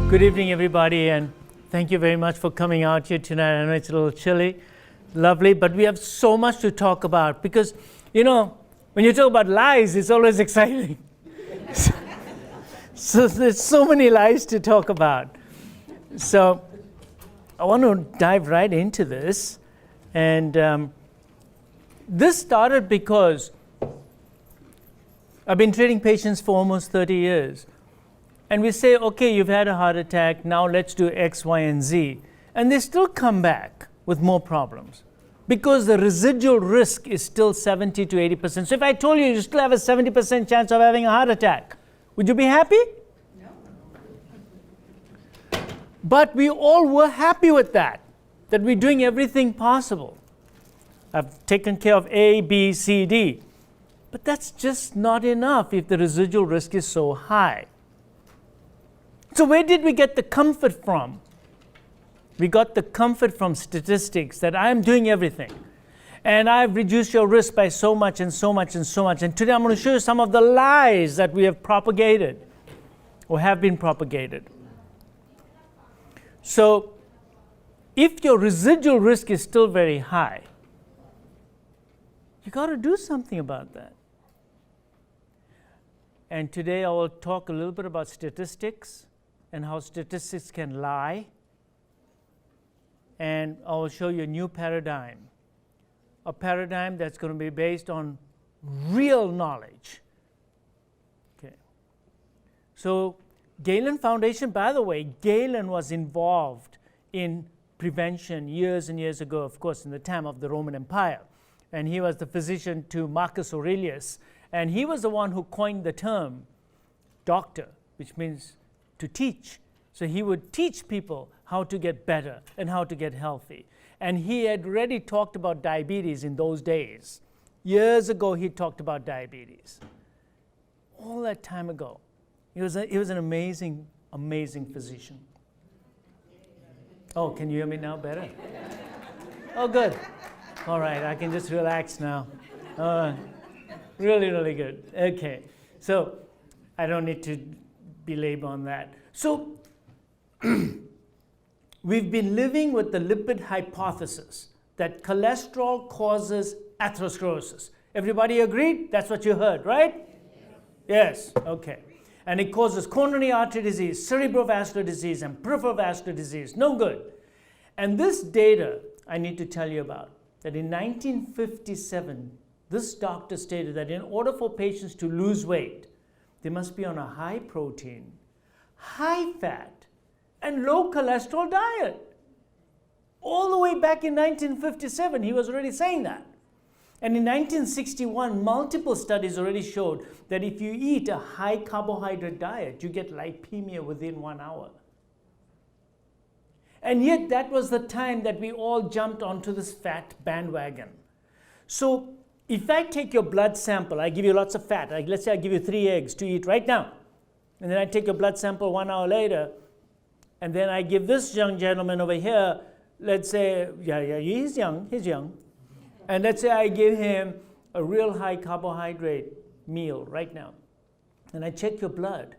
Good evening, everybody, and thank you very much for coming out here tonight. I know it's a little chilly, lovely, but we have so much to talk about because, you know, when you talk about lies, it's always exciting. So there's so many lies to talk about. So I want to dive right into this. And this started because I've been treating patients for almost 30 years. And we say, okay, you've had a heart attack, now let's do X, Y, and Z. And they still come back with more problems because the residual risk is still 70 to 80%. So if I told you you still have a 70% chance of having a heart attack, would you be happy? No. But we all were happy with that we're doing everything possible. I've taken care of A, B, C, D. But that's just not enough if the residual risk is so high. So where did we get the comfort from? We got the comfort from statistics that I'm doing everything. And I've reduced your risk by so much and so much and so much. And today I'm going to show you some of the lies that we have propagated or have been propagated. So if your residual risk is still very high, you got to do something about that. And today I will talk a little bit about statistics and how statistics can lie. And I will show you a new paradigm, a paradigm that's going to be based on real knowledge. Okay. So Galen Foundation, by the way, Galen was involved in prevention years and years ago, of course, in the time of the Roman Empire. And he was the physician to Marcus Aurelius. And he was the one who coined the term doctor, which means to teach. So he would teach people how to get better and how to get healthy. And he had already talked about diabetes in those days. Years ago, he talked about diabetes. All that time ago. He was an amazing, amazing physician. Oh, can you hear me now better? Oh, good. All right, I can just relax now. Really, really good. Okay, so I don't need to belabor on that. So we've been living with the lipid hypothesis that cholesterol causes atherosclerosis. Everybody agreed? That's what you heard, right? Yes, okay. And it causes coronary artery disease, cerebrovascular disease, and peripheral vascular disease. No good. And this data I need to tell you about, that in 1957, this doctor stated that in order for patients to lose weight, they must be on a high protein, high fat, and low cholesterol diet. All the way back in 1957, he was already saying that. And in 1961, multiple studies already showed that if you eat a high carbohydrate diet, you get lipemia within 1 hour. And yet that was the time that we all jumped onto this fat bandwagon. So if I take your blood sample, I give you lots of fat. Let's say I give you 3 eggs to eat right now. And then I take your blood sample 1 hour later. And then I give this young gentleman over here, let's say, he's young. And let's say I give him a real high carbohydrate meal right now. And I check your blood.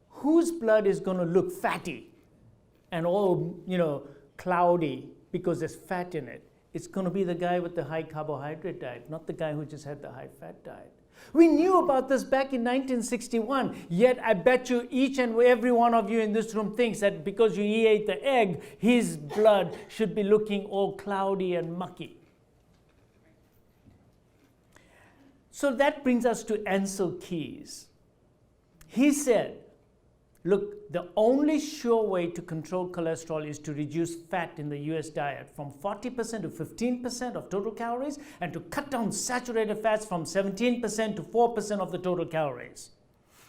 Whose blood is going to look fatty and all, cloudy because there's fat in it? It's going to be the guy with the high carbohydrate diet, not the guy who just had the high fat diet. We knew about this back in 1961, yet I bet you each and every one of you in this room thinks that because he ate the egg, his blood should be looking all cloudy and mucky. So that brings us to Ancel Keys. He said, look, the only sure way to control cholesterol is to reduce fat in the US diet from 40% to 15% of total calories and to cut down saturated fats from 17% to 4% of the total calories.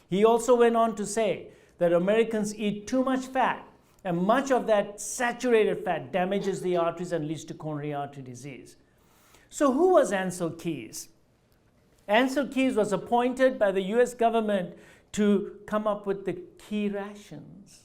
He also went on to say that Americans eat too much fat, and much of that saturated fat damages the arteries and leads to coronary artery disease. So who was Ancel Keys? Ancel Keys was appointed by the US government to come up with the key rations.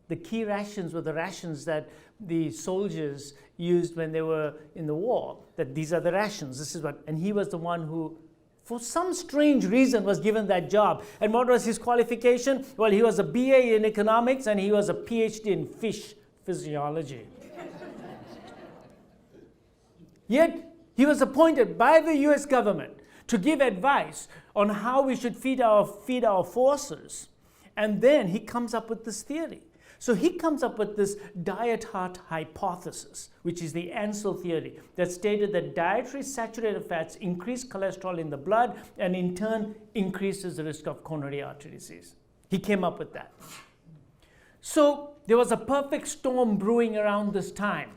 The key rations were the rations that the soldiers used when they were in the war, that these are the rations, this is what, and he was the one who for some strange reason, was given that job. And what was his qualification? Well, he was a BA in economics and he was a PhD in fish physiology. Yet, he was appointed by the US government to give advice on how we should feed our forces. And then he comes up with this theory. So he comes up with this diet heart hypothesis, which is the Ansel theory, that stated that dietary saturated fats increase cholesterol in the blood and in turn increases the risk of coronary artery disease. He came up with that. So there was a perfect storm brewing around this time.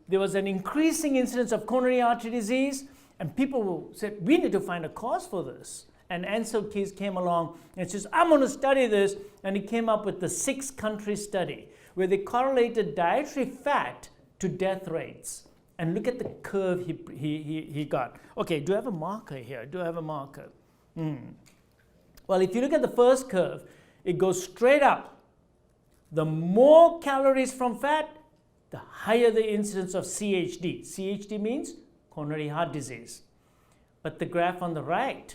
There was an increasing incidence of coronary artery disease, and people said, we need to find a cause for this. And Ansel Keys came along and says, I'm going to study this. And he came up with the 6-country study where they correlated dietary fat to death rates. And look at the curve he got. Okay, do I have a marker here? Do I have a marker? Well, if you look at the first curve, it goes straight up. The more calories from fat, the higher the incidence of CHD. CHD means coronary heart disease. But the graph on the right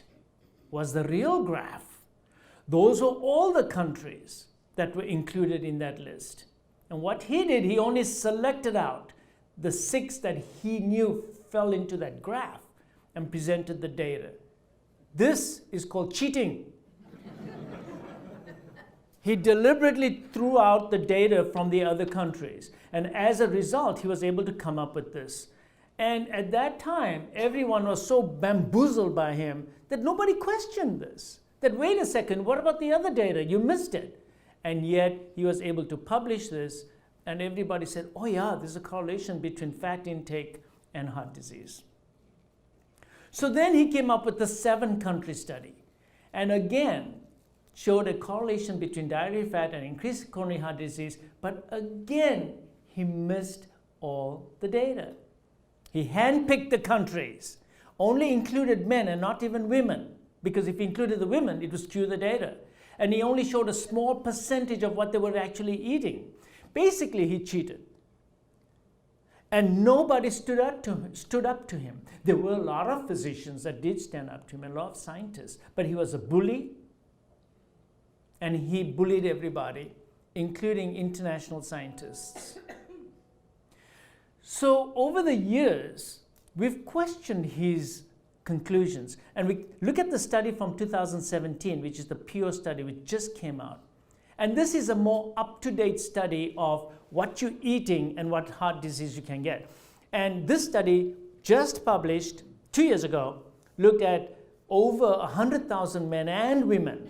was the real graph. Those were all the countries that were included in that list. And what he did, he only selected out the 6 that he knew fell into that graph and presented the data. This is called cheating. He deliberately threw out the data from the other countries. And as a result, he was able to come up with this. And at that time, everyone was so bamboozled by him that nobody questioned this. That, wait a second, what about the other data? You missed it. And yet, he was able to publish this, and everybody said, oh yeah, there's a correlation between fat intake and heart disease. So then he came up with the 7-country study, and again, showed a correlation between dietary fat and increased coronary heart disease, but again, he missed all the data. He handpicked the countries, only included men and not even women, because if he included the women, it would skew the data. And he only showed a small percentage of what they were actually eating. Basically, he cheated. And nobody stood up to him. There were a lot of physicians that did stand up to him, and a lot of scientists, but he was a bully, and he bullied everybody, including international scientists. So over the years, we've questioned his conclusions. And we look at the study from 2017, which is the PO study, which just came out. And this is a more up-to-date study of what you're eating and what heart disease you can get. And this study, just published 2 years ago, looked at over 100,000 men and women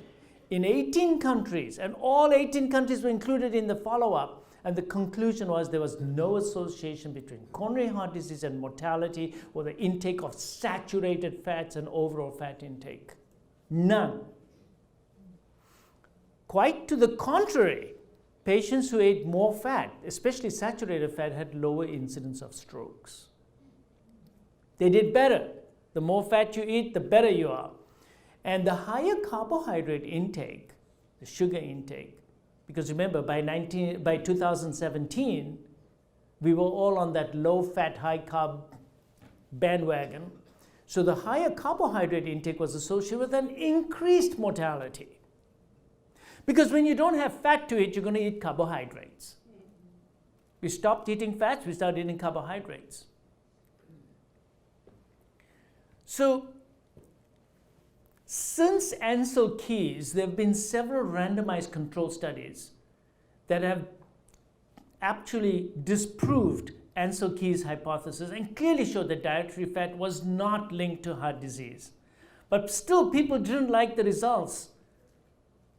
in 18 countries. And all 18 countries were included in the follow-up. And the conclusion was there was no association between coronary heart disease and mortality or the intake of saturated fats and overall fat intake. None. Quite to the contrary, patients who ate more fat, especially saturated fat, had lower incidence of strokes. They did better. The more fat you eat, the better you are. And the higher carbohydrate intake, the sugar intake, because remember, by 2017, we were all on that low-fat, high-carb bandwagon. So the higher carbohydrate intake was associated with an increased mortality. Because when you don't have fat to eat, you're going to eat carbohydrates. We stopped eating fats, we started eating carbohydrates. So since Ansel Keys, there have been several randomized control studies that have actually disproved Ansel Keys' hypothesis and clearly showed that dietary fat was not linked to heart disease. But still, people didn't like the results.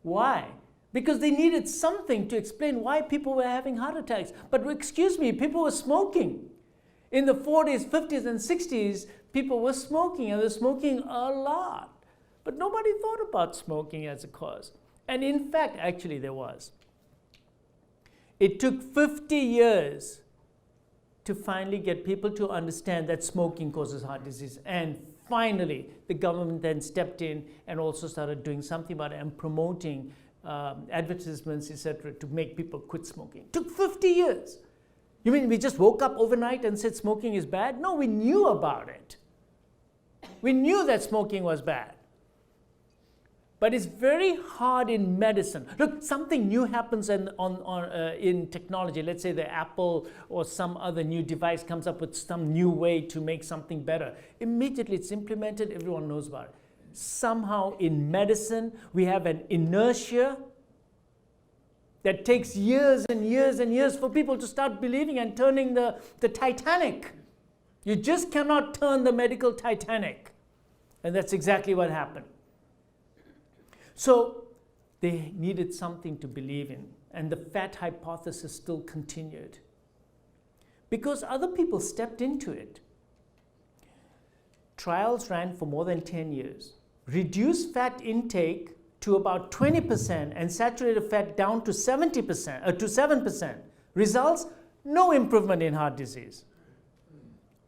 Why? Because they needed something to explain why people were having heart attacks. But excuse me, people were smoking. In the 40s, 50s, and 60s, people were smoking, and they were smoking a lot. But nobody thought about smoking as a cause. And in fact, actually there was. It took 50 years to finally get people to understand that smoking causes heart disease. And finally, the government then stepped in and also started doing something about it and promoting advertisements, etc., to make people quit smoking. It took 50 years. You mean we just woke up overnight and said smoking is bad? No, we knew about it. We knew that smoking was bad. But it's very hard in medicine. Look, something new happens in technology. Let's say the Apple or some other new device comes up with some new way to make something better. Immediately it's implemented, everyone knows about it. Somehow in medicine, we have an inertia that takes years and years and years for people to start believing and turning the Titanic. You just cannot turn the medical Titanic. And that's exactly what happened. So they needed something to believe in, and the fat hypothesis still continued because other people stepped into it. Trials ran for more than 10 years. Reduced fat intake to about 20% and saturated fat down to 70%, to 7%. Results? No improvement in heart disease.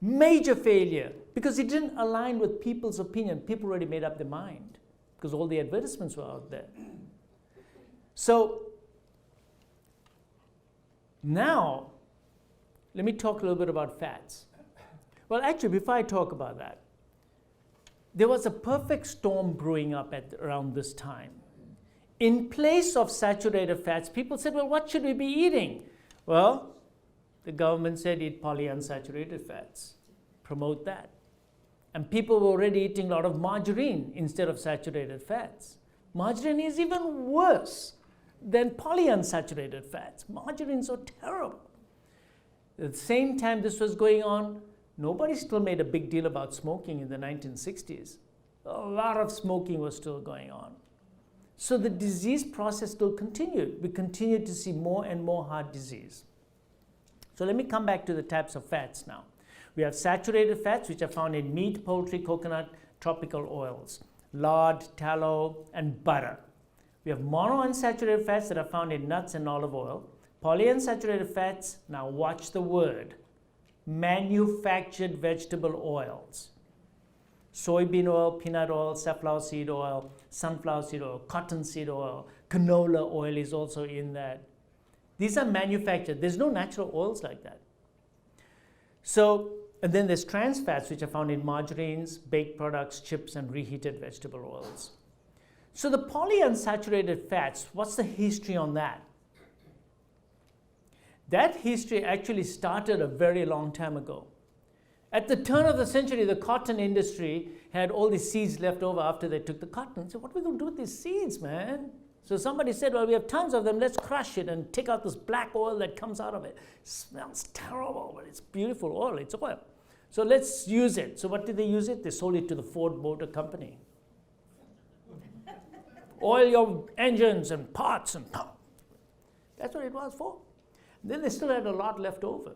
Major failure because it didn't align with people's opinion. People already made up their mind, because all the advertisements were out there. So now, let me talk a little bit about fats. Well, actually, before I talk about that, there was a perfect storm brewing up around this time. In place of saturated fats, people said, well, what should we be eating? Well, the government said eat polyunsaturated fats, promote that. And people were already eating a lot of margarine instead of saturated fats. Margarine is even worse than polyunsaturated fats. Margarines are terrible. At the same time this was going on, nobody still made a big deal about smoking in the 1960s. A lot of smoking was still going on. So the disease process still continued. We continued to see more and more heart disease. So let me come back to the types of fats now. We have saturated fats, which are found in meat, poultry, coconut, tropical oils, lard, tallow, and butter. We have monounsaturated fats that are found in nuts and olive oil. Polyunsaturated fats, now watch the word, manufactured vegetable oils. Soybean oil, peanut oil, safflower seed oil, sunflower seed oil, cottonseed oil, canola oil is also in that. These are manufactured. There's no natural oils like that. So, and then there's trans fats, which are found in margarines, baked products, chips, and reheated vegetable oils. So the polyunsaturated fats, what's the history on that? That history actually started a very long time ago. At the turn of the century, the cotton industry had all these seeds left over after they took the cotton. So what are we going to do with these seeds, man? So somebody said, well, we have tons of them, let's crush it and take out this black oil that comes out of it. It smells terrible, but it's beautiful oil, it's oil. So let's use it. So what did they use it? They sold it to the Ford Motor Company. Oil your engines and parts and that's what it was for. Then they still had a lot left over.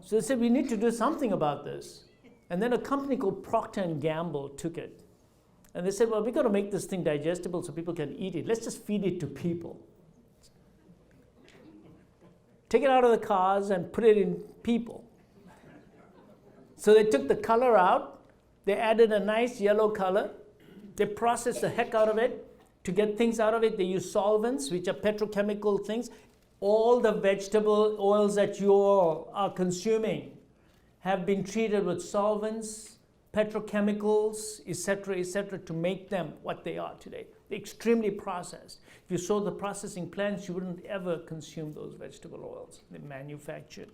So they said, we need to do something about this. And then a company called Procter & Gamble took it. And they said, well, we've got to make this thing digestible so people can eat it. Let's just feed it to people. Take it out of the cars and put it in people. So they took the color out. They added a nice yellow color. They processed the heck out of it. To get things out of it, they use solvents, which are petrochemical things. All the vegetable oils that you all are consuming have been treated with solvents, petrochemicals, etc., to make them what they are today. They're extremely processed. If you saw the processing plants, you wouldn't ever consume those vegetable oils. They're manufactured.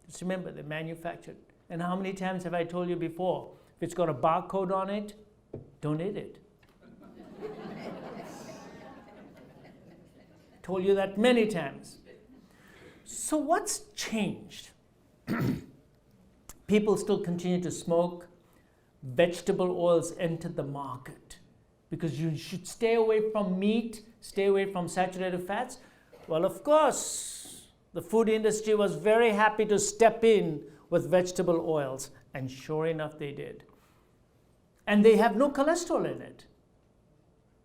Just remember, they're manufactured. And how many times have I told you before, if it's got a barcode on it, don't eat it. Told you that many times. So what's changed? People still continue to smoke. Vegetable oils entered the market because you should stay away from meat, stay away from saturated fats. Well, of course, the food industry was very happy to step in with vegetable oils, and sure enough, they did. And they have no cholesterol in it.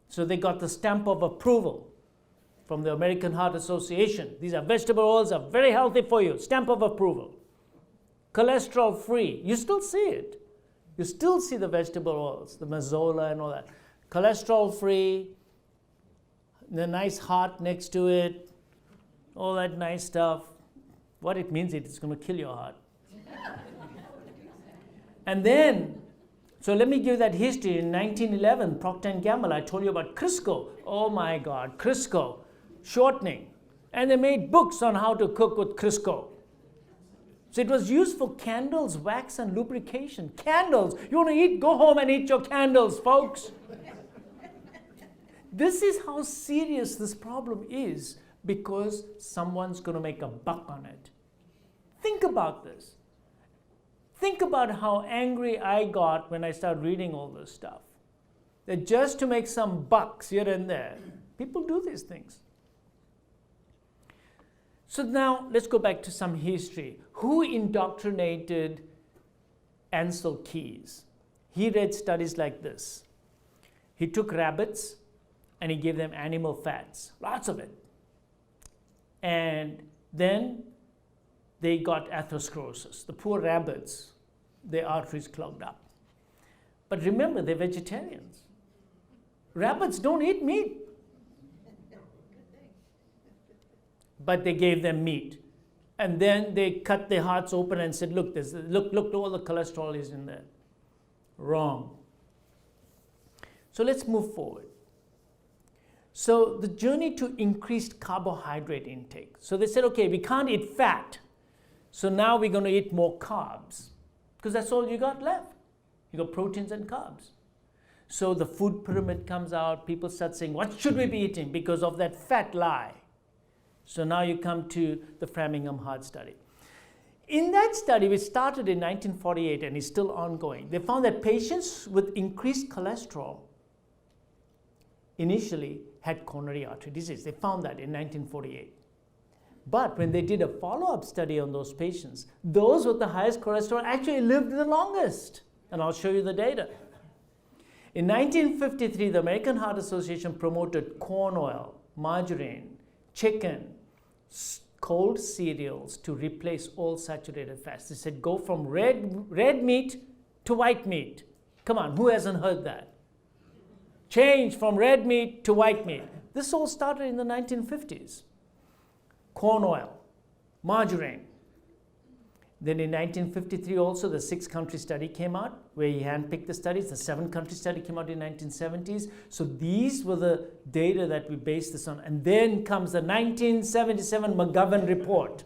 So they got the stamp of approval from the American Heart Association. These are vegetable oils, are very healthy for you. Stamp of approval. Cholesterol free. You still see it. You still see the vegetable oils, the mazola and all that. Cholesterol free, the nice heart next to it, all that nice stuff. What it means is it's going to kill your heart. And then So let me give you that history. In 1911, Procter & Gamble, I told you about Crisco. Oh my God, Crisco, shortening. And they made books on how to cook with Crisco. So it was used for candles, wax, and lubrication. Candles. You want to eat? Go home and eat your candles, folks. This is how serious this problem is because someone's going to make a buck on it. Think about this. Think about how angry I got when I started reading all this stuff. That just to make some bucks here and there, people do these things. So now let's go back to some history. Who indoctrinated Ansel Keys? He read studies like this. He took rabbits and he gave them animal fats, lots of it. And then they got atherosclerosis. The poor rabbits, their arteries clogged up. But remember, they're vegetarians. Rabbits don't eat meat. But they gave them meat. And then they cut their hearts open and said, look, look, all the cholesterol is in there. Wrong. So let's move forward. So the journey to increased carbohydrate intake. So they said, okay, we can't eat fat. So now we're going to eat more carbs because that's all you got left. You got proteins and carbs. So the food pyramid comes out. People start saying, what should we be eating because of that fat lie? So now you come to the Framingham Heart Study. In that study, which started in 1948 and is still ongoing, they found that patients with increased cholesterol initially had coronary artery disease. They found that in 1948. But when they did a follow-up study on those patients, those with the highest cholesterol actually lived the longest. And I'll show you the data. In 1953, the American Heart Association promoted corn oil, margarine, chicken, cold cereals to replace all saturated fats. They said go from red meat to white meat. Come on, who hasn't heard that? Change from red meat to white meat. This all started in the 1950s. Corn oil, margarine. Then in 1953 also the 6-country study came out where he handpicked the studies. The 7-country study came out in the 1970s. So these were the data that we based this on. And then comes the 1977 McGovern report.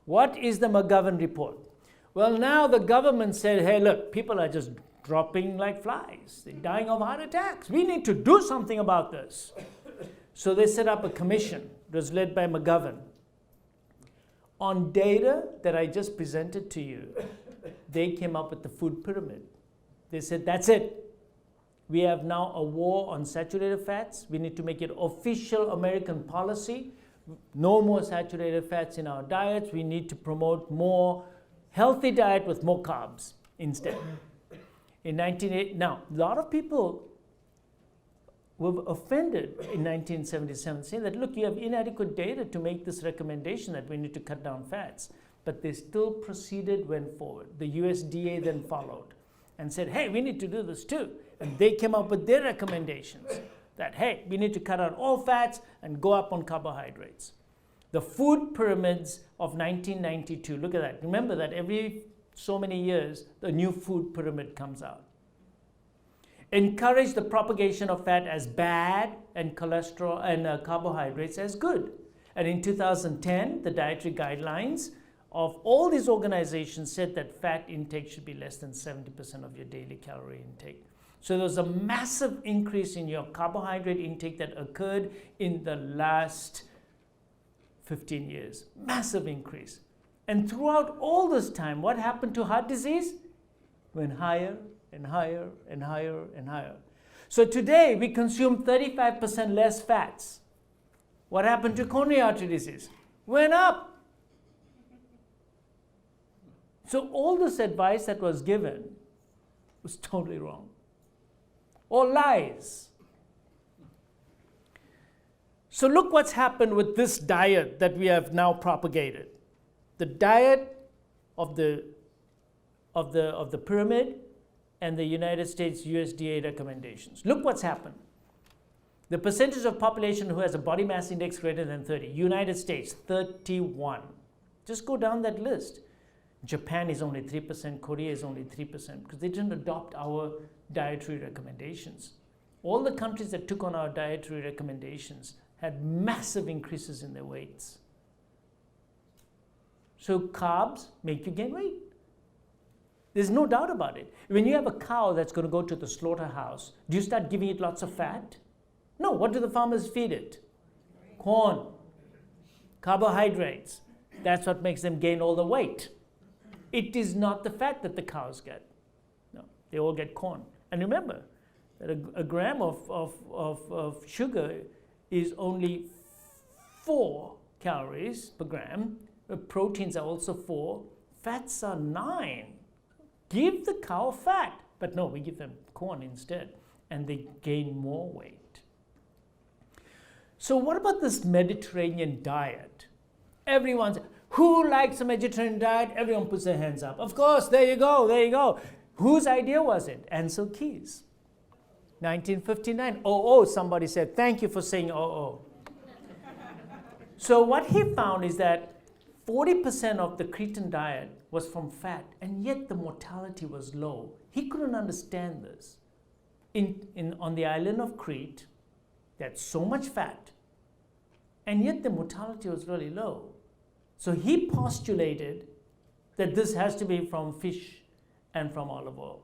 What is the McGovern report? Well, now the government said, hey, look, people are just dropping like flies. They're dying of heart attacks. We need to do something about this. So they set up a commission. It was led by McGovern. On data that I just presented to you, they came up with the food pyramid. They said, that's it. We have now a war on saturated fats. We need to make it official American policy. No more saturated fats in our diets. We need to promote more healthy diet with more carbs instead. In 1980, now, a lot of people were offended in 1977, saying that, look, you have inadequate data to make this recommendation that we need to cut down fats. But they still proceeded, went forward. The USDA then followed and said, hey, we need to do this too. And they came up with their recommendations that, hey, we need to cut out all fats and go up on carbohydrates. The food pyramids of 1992, look at that. Remember that every so many years, the new food pyramid comes out. Encourage the propagation of fat as bad and cholesterol and carbohydrates as good. And in 2010, the dietary guidelines of all these organizations said that fat intake should be less than 70% of your daily calorie intake. So there was a massive increase in your carbohydrate intake that occurred in the last 15 years. Massive increase. And throughout all this time, what happened to heart disease? Went higher and higher and higher and higher. So today we consume 35% less fats. What happened to coronary artery disease? Went up. So all this advice that was given was totally wrong. All lies. So look what's happened with this diet that we have now propagated. The diet of the pyramid and the United States USDA recommendations. Look what's happened. The percentage of population who has a body mass index greater than 30. United States, 31. Just go down that list. Japan is only 3%, Korea is only 3%, because they didn't adopt our dietary recommendations. All the countries that took on our dietary recommendations had massive increases in their weights. So carbs make you gain weight. There's no doubt about it. When you have a cow that's going to go to the slaughterhouse, do you start giving it lots of fat? No. What do the farmers feed it? Corn, carbohydrates. That's what makes them gain all the weight. It is not the fat that the cows get. No, they all get corn. And remember that a gram of sugar is only 4 calories per gram. Proteins are also 4. Fats are 9. Give the cow fat. But no, we give them corn instead. And they gain more weight. So what about this Mediterranean diet? Everyone's, who likes a Mediterranean diet? Everyone puts their hands up. Of course, there you go, there you go. Whose idea was it? Ansel Keys. 1959. Oh, somebody said, thank you for saying oh. So what he found is that 40% of the Cretan diet was from fat, and yet the mortality was low. He couldn't understand this. On the island of Crete, they had so much fat, and yet the mortality was really low. So he postulated that this has to be from fish and from olive oil.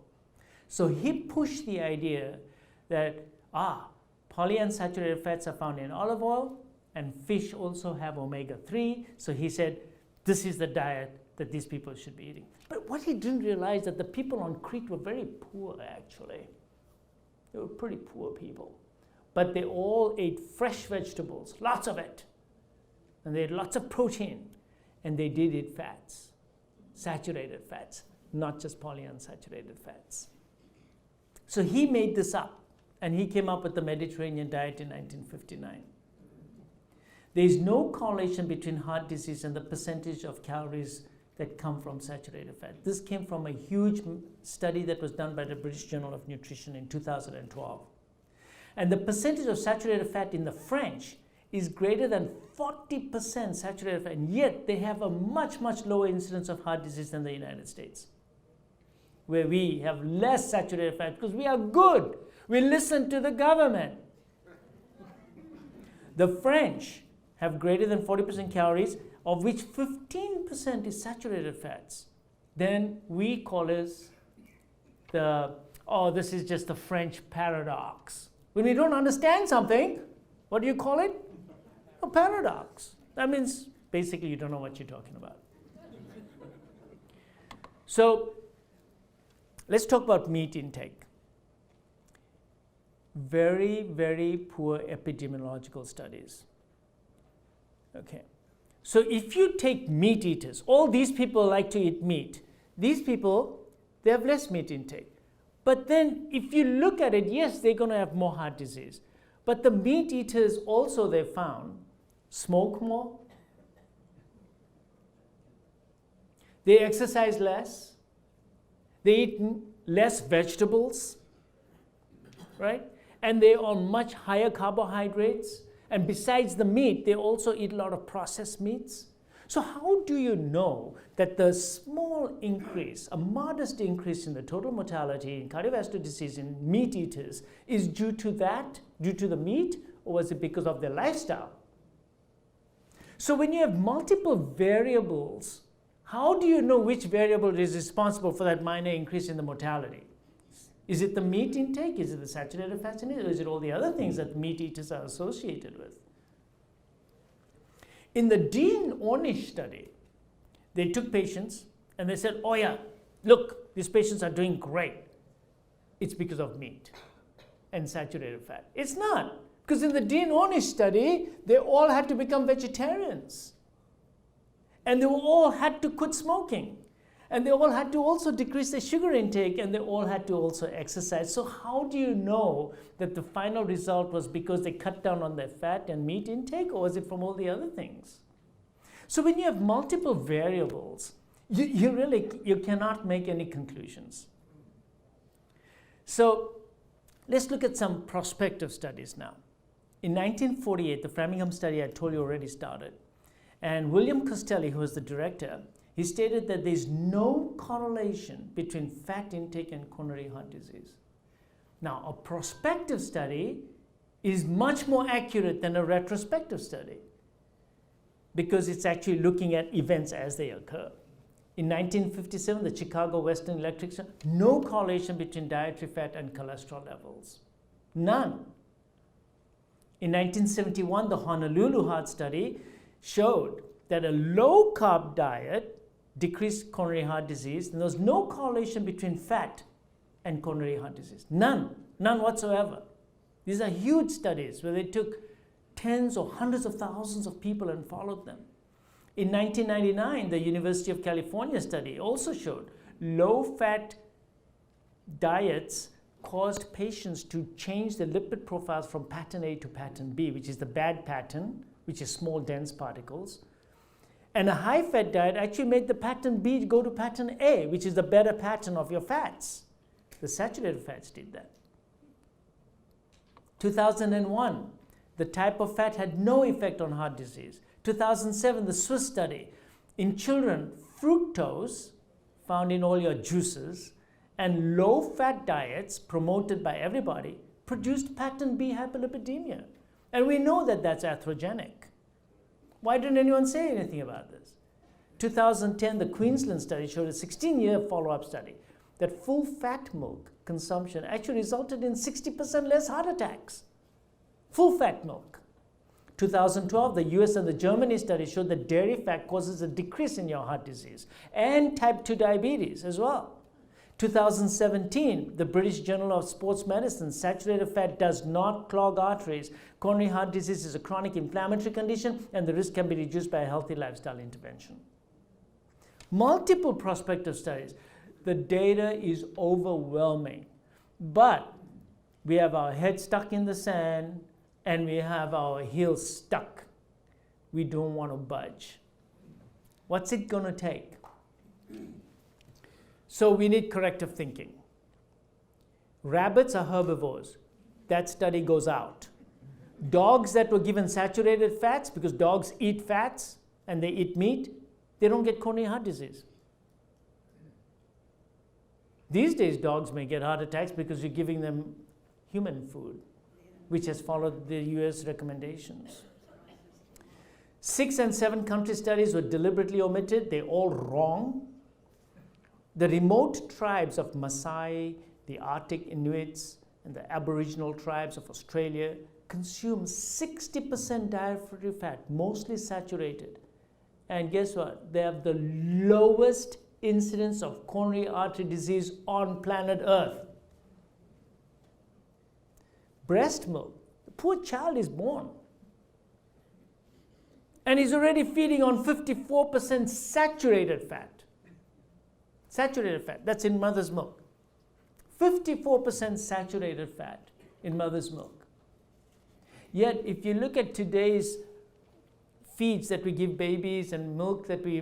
So he pushed the idea that, polyunsaturated fats are found in olive oil, and fish also have omega-3. So he said, this is the diet that these people should be eating. But what he didn't realize that the people on Crete were very poor, actually. They were pretty poor people. But they all ate fresh vegetables, lots of it. And they had lots of protein. And they did eat fats, saturated fats, not just polyunsaturated fats. So he made this up, and he came up with the Mediterranean diet in 1959. There is no correlation between heart disease and the percentage of calories that come from saturated fat. This came from a huge study that was done by the British Journal of Nutrition in 2012. And the percentage of saturated fat in the French is greater than 40% saturated fat, and yet they have a much, much lower incidence of heart disease than the United States, where we have less saturated fat because we are good. We listen to the government. The French have greater than 40% calories, of which 15% is saturated fats. Then we call this this is just the French paradox. When we don't understand something, what do you call it? A paradox. That means basically you don't know what you're talking about. So let's talk about meat intake. Very, very poor epidemiological studies. Okay. So if you take meat eaters, all these people like to eat meat. These people, they have less meat intake. But then if you look at it, yes, they're going to have more heart disease. But the meat eaters also, they found, smoke more. They exercise less. They eat less vegetables, right? And they're on much higher carbohydrates. And besides the meat, they also eat a lot of processed meats. So how do you know that the small increase, a modest increase in the total mortality in cardiovascular disease in meat eaters is due to that, due to the meat, or was it because of their lifestyle? So when you have multiple variables, how do you know which variable is responsible for that minor increase in the mortality? Is it the meat intake? Is it the saturated fats in it? Or is it all the other things that meat eaters are associated with? In the Dean Ornish study, they took patients and they said, oh yeah, look, these patients are doing great. It's because of meat and saturated fat. It's not. Because in the Dean Ornish study, they all had to become vegetarians. And they all had to quit smoking. And they all had to also decrease their sugar intake, and they all had to also exercise. So how do you know that the final result was because they cut down on their fat and meat intake, or was it from all the other things? So when you have multiple variables, you cannot make any conclusions. So let's look at some prospective studies now. In 1948, the Framingham study I told you already started. And William Costelli, who was the director, he stated that there's no correlation between fat intake and coronary heart disease. Now, a prospective study is much more accurate than a retrospective study because it's actually looking at events as they occur. In 1957, the Chicago Western Electric Center, no correlation between dietary fat and cholesterol levels. None. In 1971, the Honolulu Heart Study showed that a low-carb diet decreased coronary heart disease, and there was no correlation between fat and coronary heart disease. None. None whatsoever. These are huge studies where they took tens or hundreds of thousands of people and followed them. In 1999, the University of California study also showed low-fat diets caused patients to change their lipid profiles from pattern A to pattern B, which is the bad pattern, which is small dense particles. And a high-fat diet actually made the pattern B go to pattern A, which is the better pattern of your fats. The saturated fats did that. 2001, the type of fat had no effect on heart disease. 2007, the Swiss study. In children, fructose, found in all your juices, and low-fat diets promoted by everybody produced pattern B hyperlipidemia. And we know that that's atherogenic. Why didn't anyone say anything about this? 2010, the Queensland study showed a 16-year follow-up study that full-fat milk consumption actually resulted in 60% less heart attacks. Full-fat milk. 2012, the US and the Germany study showed that dairy fat causes a decrease in your heart disease and type 2 diabetes as well. 2017, the British Journal of Sports Medicine, saturated fat does not clog arteries. Coronary heart disease is a chronic inflammatory condition and the risk can be reduced by a healthy lifestyle intervention. Multiple prospective studies. The data is overwhelming, but we have our head stuck in the sand and we have our heels stuck. We don't want to budge. What's it going to take? So we need corrective thinking. Rabbits are herbivores. That study goes out. Dogs that were given saturated fats, because dogs eat fats and they eat meat, they don't get coronary heart disease. These days, dogs may get heart attacks because you're giving them human food, which has followed the US recommendations. 6 and 7 country studies were deliberately omitted. They're all wrong. The remote tribes of Maasai, the Arctic Inuits, and the Aboriginal tribes of Australia consume 60% dietary fat, mostly saturated. And guess what? They have the lowest incidence of coronary artery disease on planet Earth. Breast milk. The poor child is born. And he's already feeding on 54% saturated fat. Saturated fat, that's in mother's milk. 54% saturated fat in mother's milk. Yet, if you look at today's feeds that we give babies and milk that we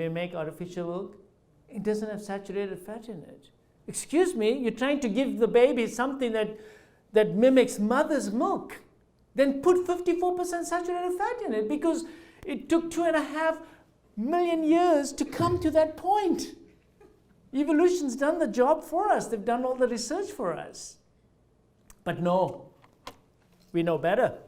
make artificial milk, it doesn't have saturated fat in it. Excuse me, you're trying to give the baby something that mimics mother's milk. Then put 54% saturated fat in it because it took 2.5 million years to come to that point. Evolution's done the job for us. They've done all the research for us. But no, we know better.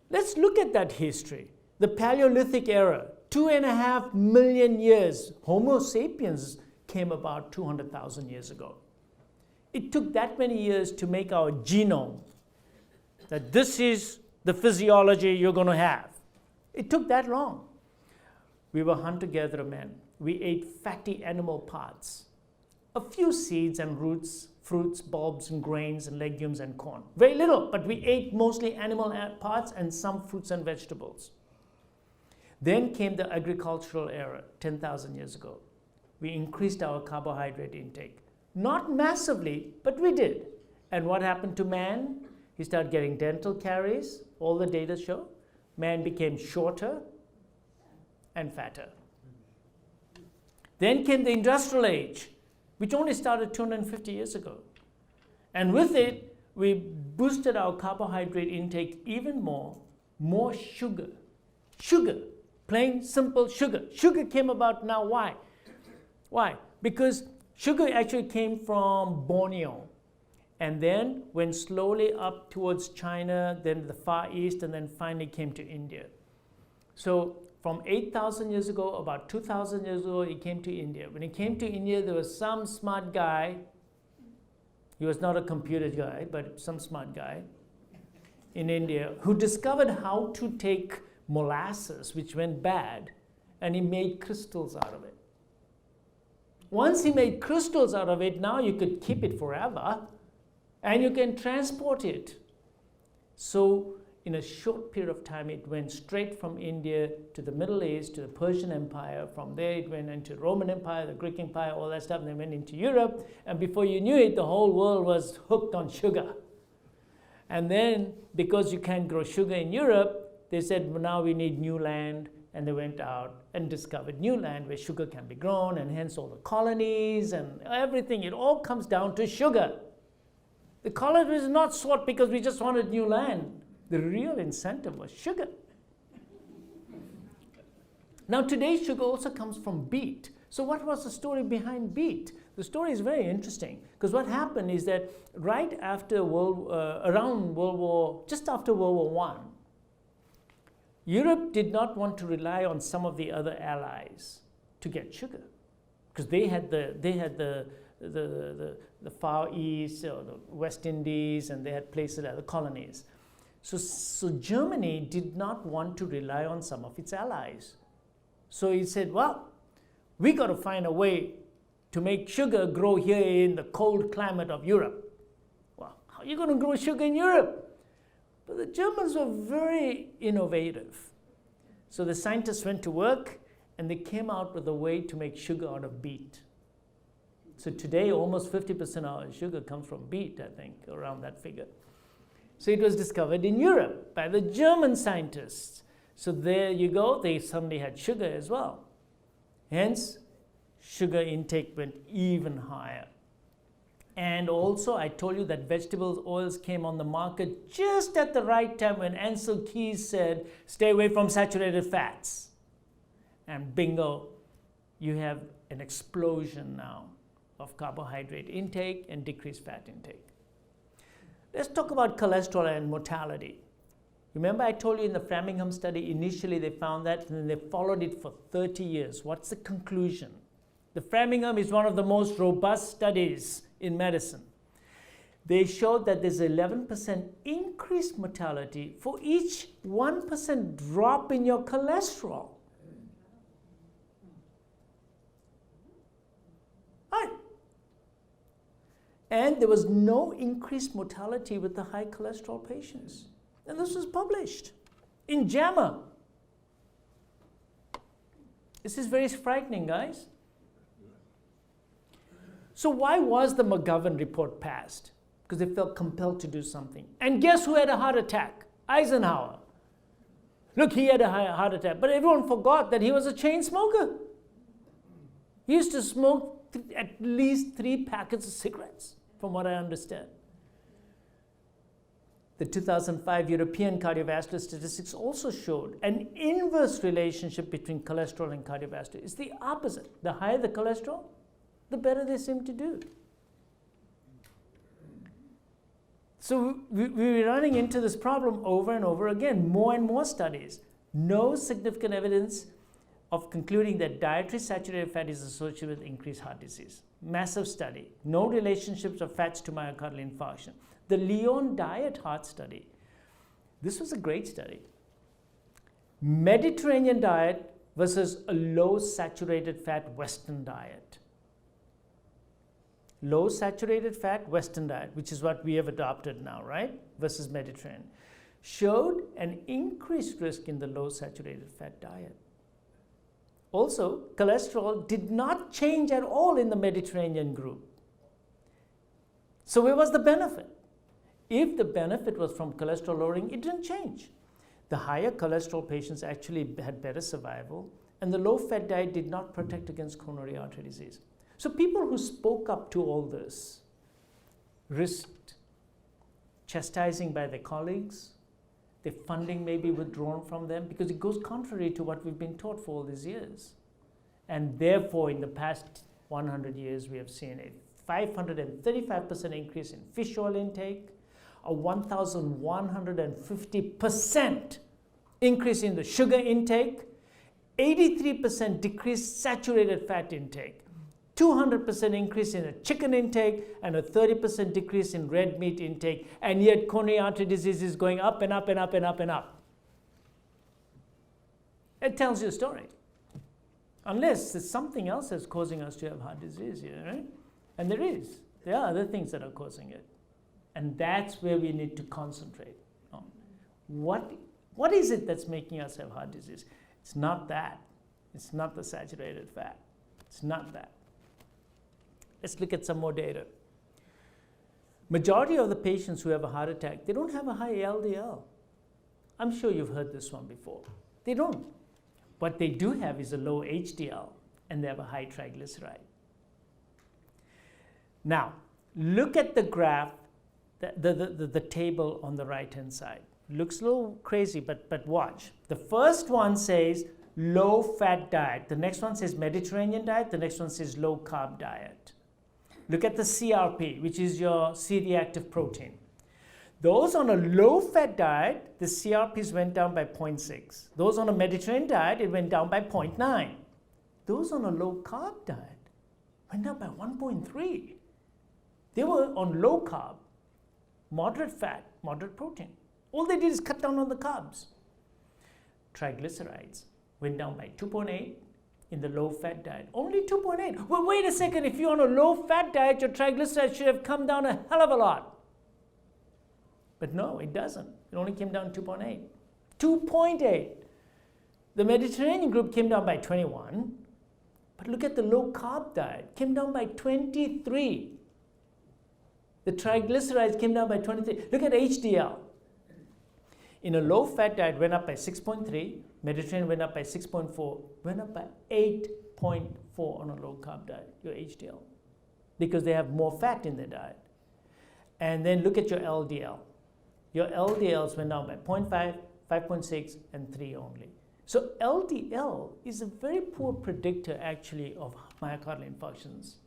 Let's look at that history. The Paleolithic era, 2.5 million years. Homo sapiens came about 200,000 years ago. It took that many years to make our genome, that this is the physiology you're going to have. It took that long. We were hunter-gatherer men. We ate fatty animal parts, a few seeds and roots, fruits, bulbs and grains and legumes and corn. Very little, but we ate mostly animal parts and some fruits and vegetables. Then came the agricultural era, 10,000 years ago. We increased our carbohydrate intake. Not massively, but we did. And what happened to man? He started getting dental caries. All the data show. Man became shorter and fatter. Then came the industrial age, which only started 250 years ago. And with it, we boosted our carbohydrate intake even more sugar. Sugar. Plain, simple sugar. Sugar came about now. Why? Why? Because sugar actually came from Borneo and then went slowly up towards China, then the Far East, and then finally came to India. So from 8,000 years ago, about 2,000 years ago, it came to India. When it came to India, there was some smart guy. He was not a computer guy, but some smart guy in India who discovered how to take molasses, which went bad, and he made crystals out of it. Once he made crystals out of it, now you could keep it forever, and you can transport it. So in a short period of time, it went straight from India to the Middle East, to the Persian Empire. From there, it went into the Roman Empire, the Greek Empire, all that stuff, and then went into Europe. And before you knew it, the whole world was hooked on sugar. And then, because you can't grow sugar in Europe, they said, well, now we need new land, and they went out and discovered new land where sugar can be grown, and hence all the colonies and everything. It all comes down to sugar. The colonies is not sought because we just wanted new land. The real incentive was sugar. Now today, sugar also comes from beet. So what was the story behind beet? The story is very interesting because what happened is that right after just after World War I, Europe did not want to rely on some of the other allies to get sugar, because they had the Far East, or the West Indies, and they had places like the colonies. So Germany did not want to rely on some of its allies. So he said, well, we got to find a way to make sugar grow here in the cold climate of Europe. Well, how are you going to grow sugar in Europe? But the Germans were very innovative. So the scientists went to work, and they came out with a way to make sugar out of beet. So today, almost 50% of our sugar comes from beet, I think, around that figure. So it was discovered in Europe by the German scientists. So there you go, they suddenly had sugar as well. Hence, sugar intake went even higher. And also, I told you that vegetable oils came on the market just at the right time when Ansel Keys said, stay away from saturated fats. And bingo, you have an explosion now of carbohydrate intake and decreased fat intake. Let's talk about cholesterol and mortality. Remember I told you in the Framingham study, initially they found that, and then they followed it for 30 years. What's the conclusion? The Framingham is one of the most robust studies in medicine. They showed that there's 11% increased mortality for each 1% drop in your cholesterol. Right. And there was no increased mortality with the high cholesterol patients. And this was published in JAMA. This is very frightening, guys. So why was the McGovern report passed? Because they felt compelled to do something. And guess who had a heart attack? Eisenhower. Look, he had a heart attack. But everyone forgot that he was a chain smoker. He used to smoke at least 3 packets of cigarettes, from what I understand. The 2005 European cardiovascular statistics also showed an inverse relationship between cholesterol and cardiovascular. It's the opposite. The higher the cholesterol, the better they seem to do. So we're running into this problem over and over again, more and more studies. No significant evidence of concluding that dietary saturated fat is associated with increased heart disease. Massive study. No relationships of fats to myocardial infarction. The Lyon Diet Heart Study. This was a great study. Mediterranean diet versus a low saturated fat Western diet. Low saturated fat Western diet, which is what we have adopted now, right? Versus Mediterranean. Showed an increased risk in the low saturated fat diet. Also, cholesterol did not change at all in the Mediterranean group. So where was the benefit? If the benefit was from cholesterol lowering, it didn't change. The higher cholesterol patients actually had better survival, and the low-fat diet did not protect against coronary artery disease. So people who spoke up to all this risked chastising by their colleagues, the funding may be withdrawn from them because it goes contrary to what we've been taught for all these years. And therefore, in the past 100 years, we have seen a 535% increase in fish oil intake, a 1,150% increase in the sugar intake, 83% decreased saturated fat intake, 200% increase in the chicken intake, and a 30% decrease in red meat intake, and yet coronary artery disease is going up and up and up and up and up. It tells you a story. Unless there's something else that's causing us to have heart disease here, right? And there is. There are other things that are causing it. And that's where we need to concentrate on. What is it that's making us have heart disease? It's not that. It's not the saturated fat. It's not that. Let's look at some more data. Majority of the patients who have a heart attack, they don't have a high LDL. I'm sure you've heard this one before. They don't. What they do have is a low HDL, and they have a high triglyceride. Now, look at the graph, the table on the right-hand side. Looks a little crazy, but watch. The first one says low-fat diet. The next one says Mediterranean diet. The next one says low-carb diet. Look at the CRP, which is your C-reactive protein. Those on a low-fat diet, the CRPs went down by 0.6. Those on a Mediterranean diet, it went down by 0.9. Those on a low-carb diet went down by 1.3. They were on low-carb, moderate fat, moderate protein. All they did is cut down on the carbs. Triglycerides went down by 2.8 in the low-fat diet. Only 2.8. Well, wait a second. If you're on a low-fat diet, your triglycerides should have come down a hell of a lot. But no, it doesn't. It only came down 2.8. 2.8. The Mediterranean group came down by 21. But look at the low-carb diet. Came down by 23. The triglycerides came down by 23. Look at HDL. In a low-fat diet, went up by 6.3. Mediterranean went up by 6.4. Went up by 8.4 on a low-carb diet, your HDL. Because they have more fat in their diet. And then look at your LDL. Your LDLs went down by 0.5, 5.6, and 3 only. So LDL is a very poor predictor, actually, of myocardial infarctions.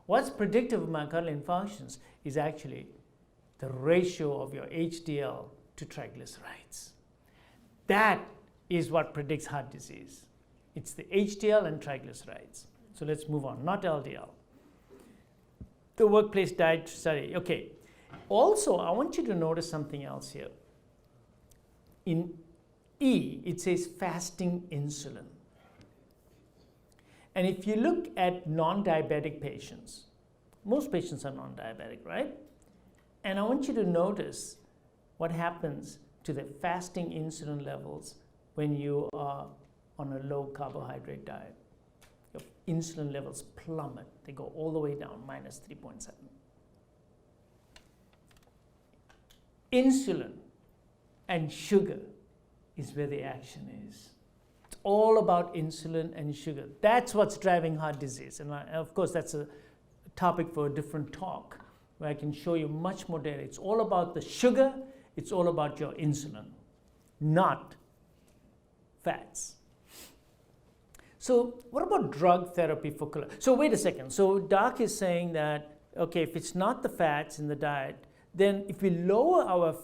What's predictive of myocardial infarctions is actually the ratio of your HDL to triglycerides. That is what predicts heart disease. It's the HDL and triglycerides. So let's move on, not LDL. The workplace diet study, okay. Also, I want you to notice something else here. In E, it says fasting insulin. And if you look at non-diabetic patients, most patients are non-diabetic, right? And I want you to notice what happens to the fasting insulin levels when you are on a low carbohydrate diet. Your insulin levels plummet. They go all the way down, minus 3.7. Insulin and sugar is where the action is. It's all about insulin and sugar. That's what's driving heart disease. And of course, that's a topic for a different talk where I can show you much more data. It's all about the sugar. It's all about your insulin, not fats. So what about drug therapy for cholesterol? So wait a second. So Doc is saying that, okay, if it's not the fats in the diet, then if we lower our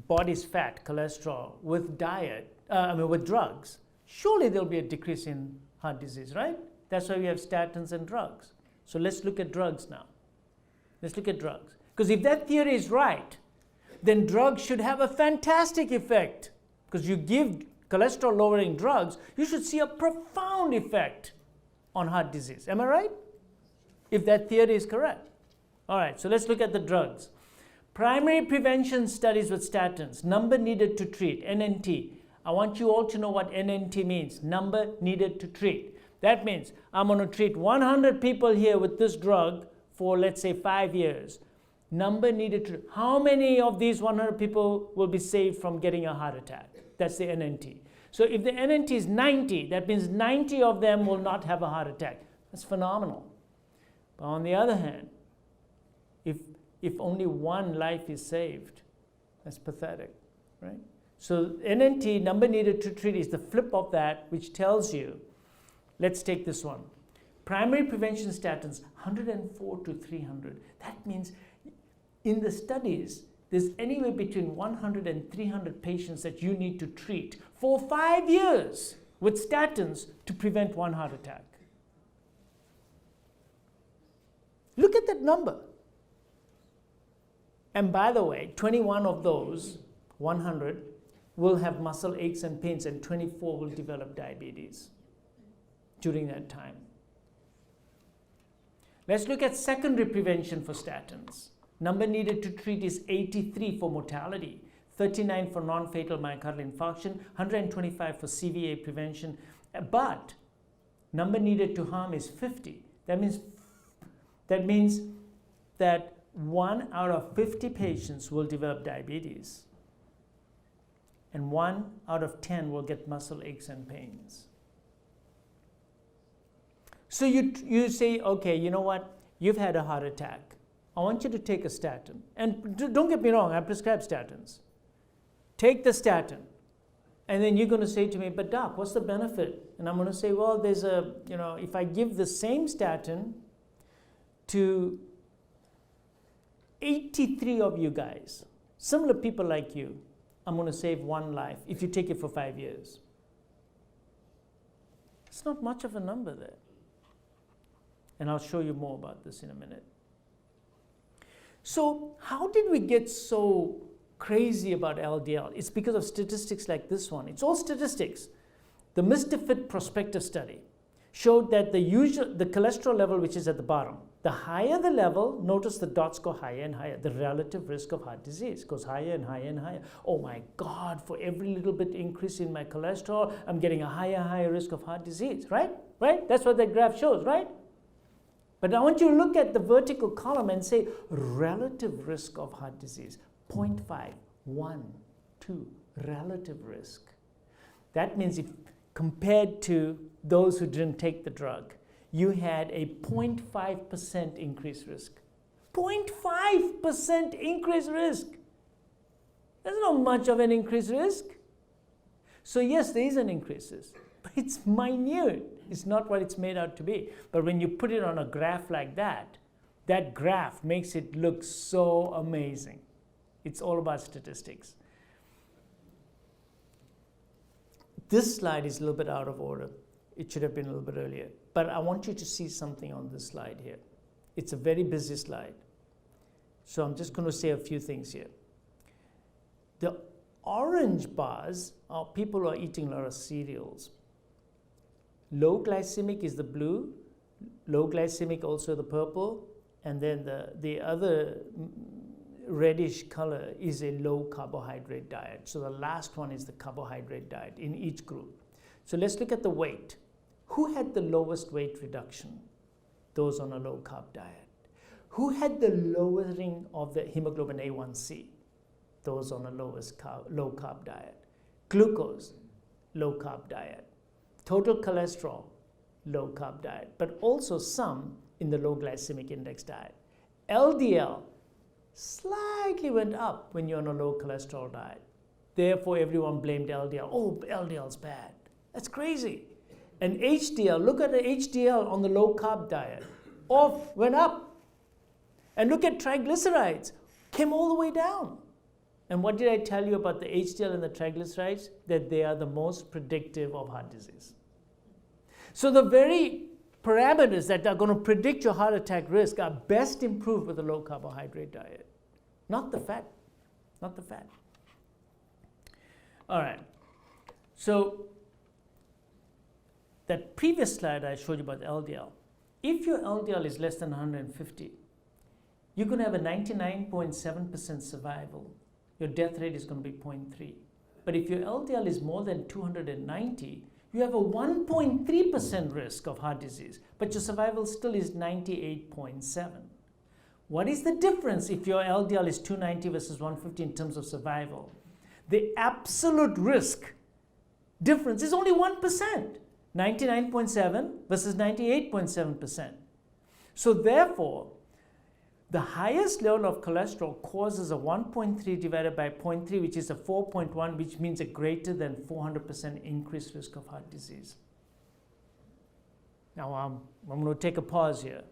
body's fat, cholesterol, with diet, with drugs, surely there'll be a decrease in heart disease, right? That's why we have statins and drugs. So let's look at drugs now. Let's look at drugs. Because if that theory is right, then drugs should have a fantastic effect. Because you give cholesterol-lowering drugs, you should see a profound effect on heart disease. Am I right? If that theory is correct. All right, so let's look at the drugs. Primary prevention studies with statins, number needed to treat, NNT. I want you all to know what NNT means, number needed to treat. That means I'm going to treat 100 people here with this drug for, let's say, 5 years. Number needed to, how many of these 100 people will be saved from getting a heart attack? That's the NNT. So if the NNT is 90, that means 90 of them will not have a heart attack. That's phenomenal. But on the other hand, if only one life is saved, that's pathetic, right? So NNT, number needed to treat, is the flip of that, which tells you, let's take this one. Primary prevention statins, 104 to 300. That means in the studies, there's anywhere between 100 and 300 patients that you need to treat for 5 years with statins to prevent one heart attack. Look at that number. And by the way, 21 of those 100 will have muscle aches and pains, and 24 will develop diabetes during that time. Let's look at secondary prevention for statins. Number needed to treat is 83 for mortality, 39 for non-fatal myocardial infarction, 125 for CVA prevention, but number needed to harm is 50. That means that 1 out of 50 patients will develop diabetes, and 1 out of 10 will get muscle aches and pains. So you say, okay, you know what? You've had a heart attack. I want you to take a statin. And don't get me wrong, I prescribe statins. Take the statin. And then you're going to say to me, but doc, what's the benefit? And I'm going to say, well, there's a, if I give the same statin to 83 of you guys, similar people like you, I'm going to save 1 life if you take it for 5 years. It's not much of a number there. And I'll show you more about this in a minute. So how did we get so crazy about LDL? It's because of statistics like this one. It's all statistics. The Mr. Fit prospective study showed that the cholesterol level, which is at the bottom, the higher the level, notice the dots go higher and higher. The relative risk of heart disease goes higher and higher and higher. Oh my God, for every little bit increase in my cholesterol, I'm getting a higher risk of heart disease, right? Right? That's what that graph shows, right? But I want you to look at the vertical column and say relative risk of heart disease, 0.5, 1, 2, relative risk. That means if compared to those who didn't take the drug, you had a 0.5% increased risk. 0.5% increased risk. That's not much of an increased risk. So yes, there is an increased risk, but it's minute. It's not what it's made out to be. But when you put it on a graph like that, that graph makes it look so amazing. It's all about statistics. This slide is a little bit out of order. It should have been a little bit earlier. But I want you to see something on this slide here. It's a very busy slide. So I'm just going to say a few things here. The orange bars are people who are eating a lot of cereals. Low glycemic is the blue, low glycemic also the purple, and then the other reddish color is a low carbohydrate diet. So the last one is the carbohydrate diet in each group. So let's look at the weight. Who had the lowest weight reduction? Those on a low carb diet. Who had the lowering of the hemoglobin A1C? Those on a low carb diet. Glucose, low carb diet. Total cholesterol, low carb diet, but also some in the low glycemic index diet. LDL slightly went up when you're on a low cholesterol diet. Therefore, everyone blamed LDL. Oh, LDL's bad. That's crazy. And HDL, look at the HDL on the low carb diet. Went up. And look at triglycerides, came all the way down. And what did I tell you about the HDL and the triglycerides? That they are the most predictive of heart disease. So the very parameters that are going to predict your heart attack risk are best improved with a low carbohydrate diet. Not the fat. Not the fat. All right. So that previous slide I showed you about LDL. If your LDL is less than 150, you're going to have a 99.7% survival. Your death rate is going to be 0.3. But if your LDL is more than 290, you have a 1.3% risk of heart disease, but your survival still is 98.7. What is the difference if your LDL is 290 versus 150 in terms of survival? The absolute risk difference is only 1%, 99.7 versus 98.7%. So therefore, The highest level of cholesterol causes a 1.3 divided by 0.3, which is a 4.1, which means a greater than 400% increased risk of heart disease. Now, I'm going to take a pause here.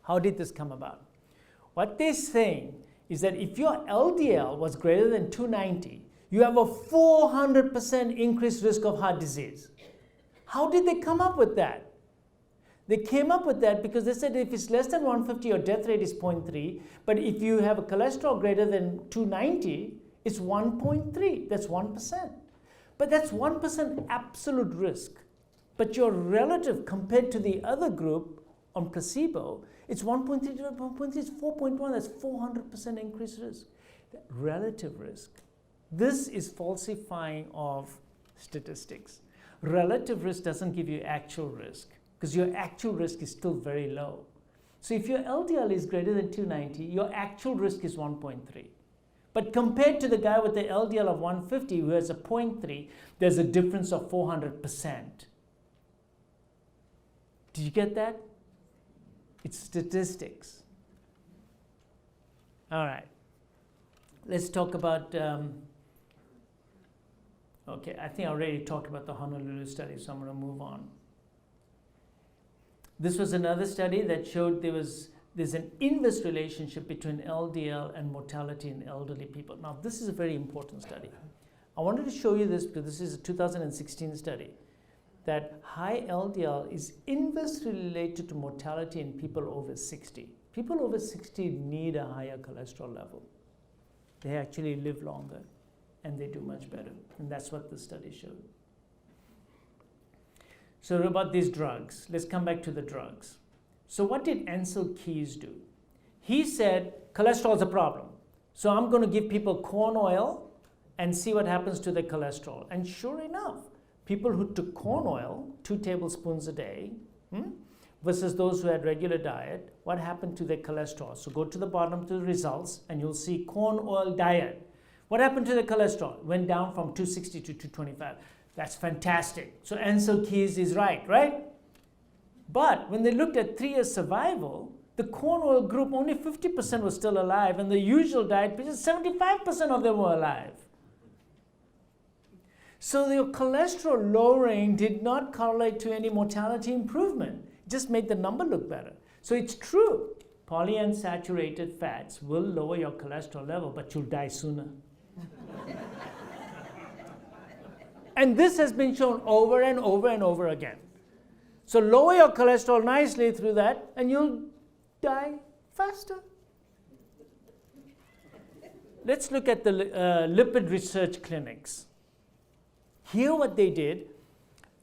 How did this come about? What they're saying is that if your LDL was greater than 290, you have a 400% increased risk of heart disease. How did they come up with that? They came up with that because they said if it's less than 150, your death rate is 0.3, but if you have a cholesterol greater than 290, it's 1.3, that's 1%. But that's 1% absolute risk. But your relative compared to the other group on placebo, it's 1.3 divided by 1.3, it's 4.1, that's 400% increased risk. Relative risk. This is falsifying of statistics. Relative risk doesn't give you actual risk because your actual risk is still very low. So if your LDL is greater than 290, your actual risk is 1.3. But compared to the guy with the LDL of 150 who has a 0.3, there's a difference of 400%. Did you get that? It's statistics. All right. Let's talk about, okay, I think I already talked about the Honolulu study, so I'm going to move on. This was another study that showed there's an inverse relationship between LDL and mortality in elderly people. Now, this is a very important study. I wanted to show you this because this is a 2016 study, that high LDL is inversely related to mortality in people over 60. People over 60 need a higher cholesterol level. They actually live longer and they do much better. And that's what the study showed. So about these drugs, let's come back to the drugs. So what did Ansel Keys do? He said, cholesterol is a problem. So I'm going to give people corn oil and see what happens to their cholesterol. And sure enough, people who took corn oil, 2 tablespoons a day, versus those who had regular diet, what happened to their cholesterol? So go to the bottom to the results and you'll see corn oil diet. What happened to the cholesterol? Went down from 260 to 225. That's fantastic. So Ansel Keys is right? But when they looked at 3 years survival, the corn oil group, only 50% was still alive, and the usual diet, 75% of them were alive. So your cholesterol lowering did not correlate to any mortality improvement. It just made the number look better. So it's true. Polyunsaturated fats will lower your cholesterol level, but you'll die sooner. And this has been shown over and over and over again. So lower your cholesterol nicely through that, and you'll die faster. Let's look at the lipid research clinics. Here what they did,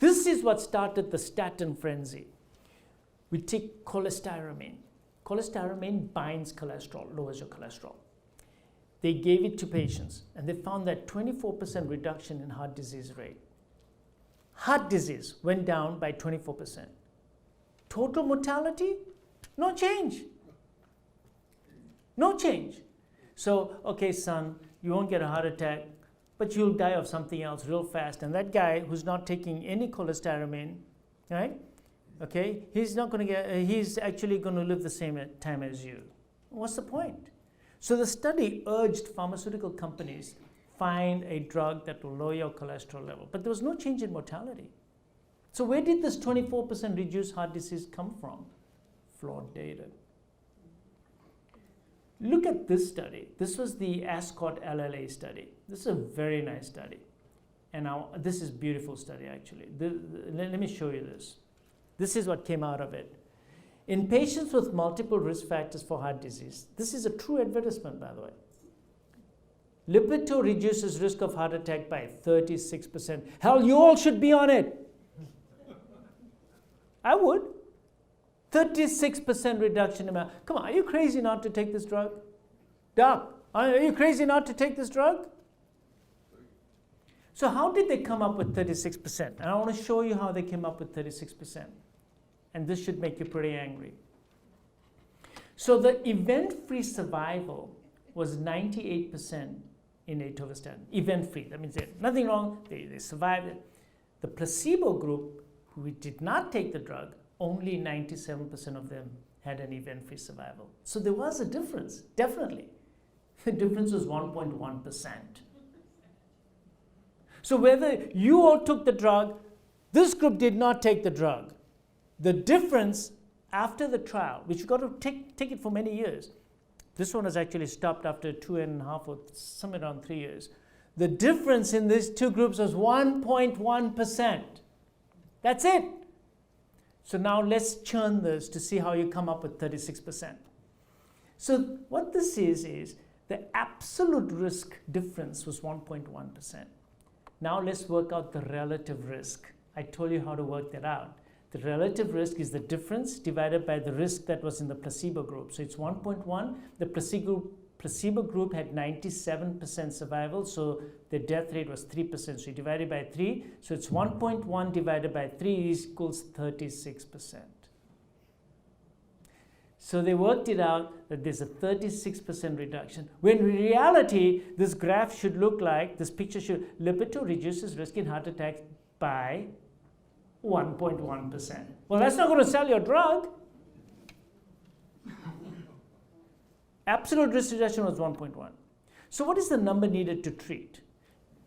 this is what started the statin frenzy. We take cholestyramine. Cholestyramine binds cholesterol, lowers your cholesterol. They gave it to patients, and they found that 24% reduction in heart disease rate. Heart disease went down by 24%. Total mortality, no change. No change. So, okay, son, you won't get a heart attack, but you'll die of something else real fast. And that guy who's not taking any cholestyramine, right? Okay, he's actually going to live the same time as you. What's the point? So the study urged pharmaceutical companies find a drug that will lower your cholesterol level. But there was no change in mortality. So where did this 24% reduced heart disease come from? Flawed data. Look at this study. This was the Ascot LLA study. This is a very nice study. And now, this is a beautiful study, actually. Let me show you this. This is what came out of it. In patients with multiple risk factors for heart disease, this is a true advertisement, by the way. Lipitor reduces risk of heart attack by 36%. Hell, you all should be on it. I would. 36% reduction in come on, are you crazy not to take this drug? Doc, are you crazy not to take this drug? So how did they come up with 36%? And I want to show you how they came up with 36%. And this should make you pretty angry. So the event-free survival was 98% in atorvastatin. Event-free, that means nothing wrong, they survived it. The placebo group, who did not take the drug, only 97% of them had an event-free survival. So there was a difference, definitely. The difference was 1.1%. So whether you all took the drug, this group did not take the drug. The difference after the trial, which you got to take it for many years, this one was actually stopped after 2.5 or somewhere around 3 years. The difference in these two groups was 1.1%. That's it. So now let's churn this to see how you come up with 36%. So what this is the absolute risk difference was 1.1%. Now let's work out the relative risk. I told you how to work that out. The relative risk is the difference divided by the risk that was in the placebo group. So it's 1.1. The placebo group had 97% survival, so the death rate was 3%. So you divide it by 3. So it's 1.1 divided by 3 equals 36%. So they worked it out that there's a 36% reduction. When in reality, this graph should look like, this picture should, Lipitor reduces risk in heart attack by 1.1%. Well, that's not going to sell your drug. Absolute risk reduction was 1.1. So what is the number needed to treat?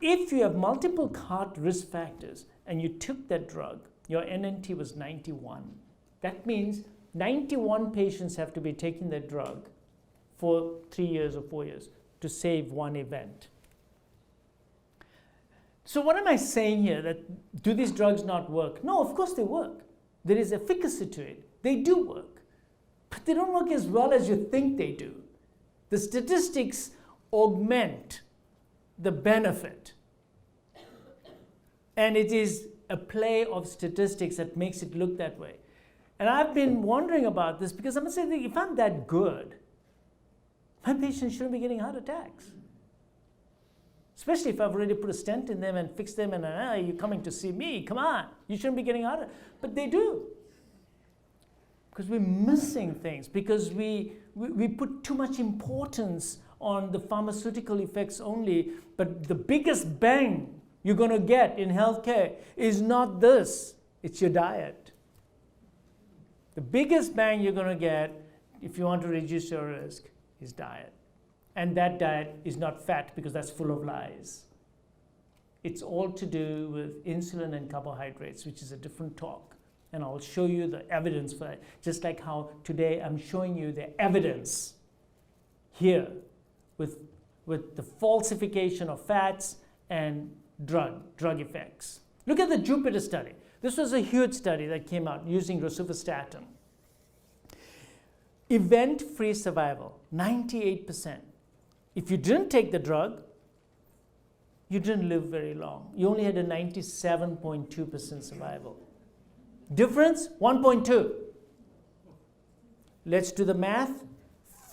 If you have multiple heart risk factors and you took that drug, your NNT was 91. That means 91 patients have to be taking that drug for 3 years or 4 years to save one event. So what am I saying here? That do these drugs not work? No, of course they work. There is efficacy to it. They do work. But they don't work as well as you think they do. The statistics augment the benefit. And it is a play of statistics that makes it look that way. And I've been wondering about this because I'm saying, if I'm that good, my patients shouldn't be getting heart attacks. Especially if I've already put a stent in them and fixed them and you're coming to see me, come on, you shouldn't be getting heart attacks. But they do. Because we're missing things, because we put too much importance on the pharmaceutical effects only, but the biggest bang you're going to get in healthcare is not this, it's your diet. The biggest bang you're going to get if you want to reduce your risk is diet. And that diet is not fat because that's full of lies. It's all to do with insulin and carbohydrates, which is a different talk. And I'll show you the evidence for it, just like how today I'm showing you the evidence here with the falsification of fats and drug effects. Look at the Jupiter study. This was a huge study that came out using rosuvastatin. Event-free survival, 98%. If you didn't take the drug, you didn't live very long. You only had a 97.2% survival. Difference, 1.2. Let's do the math.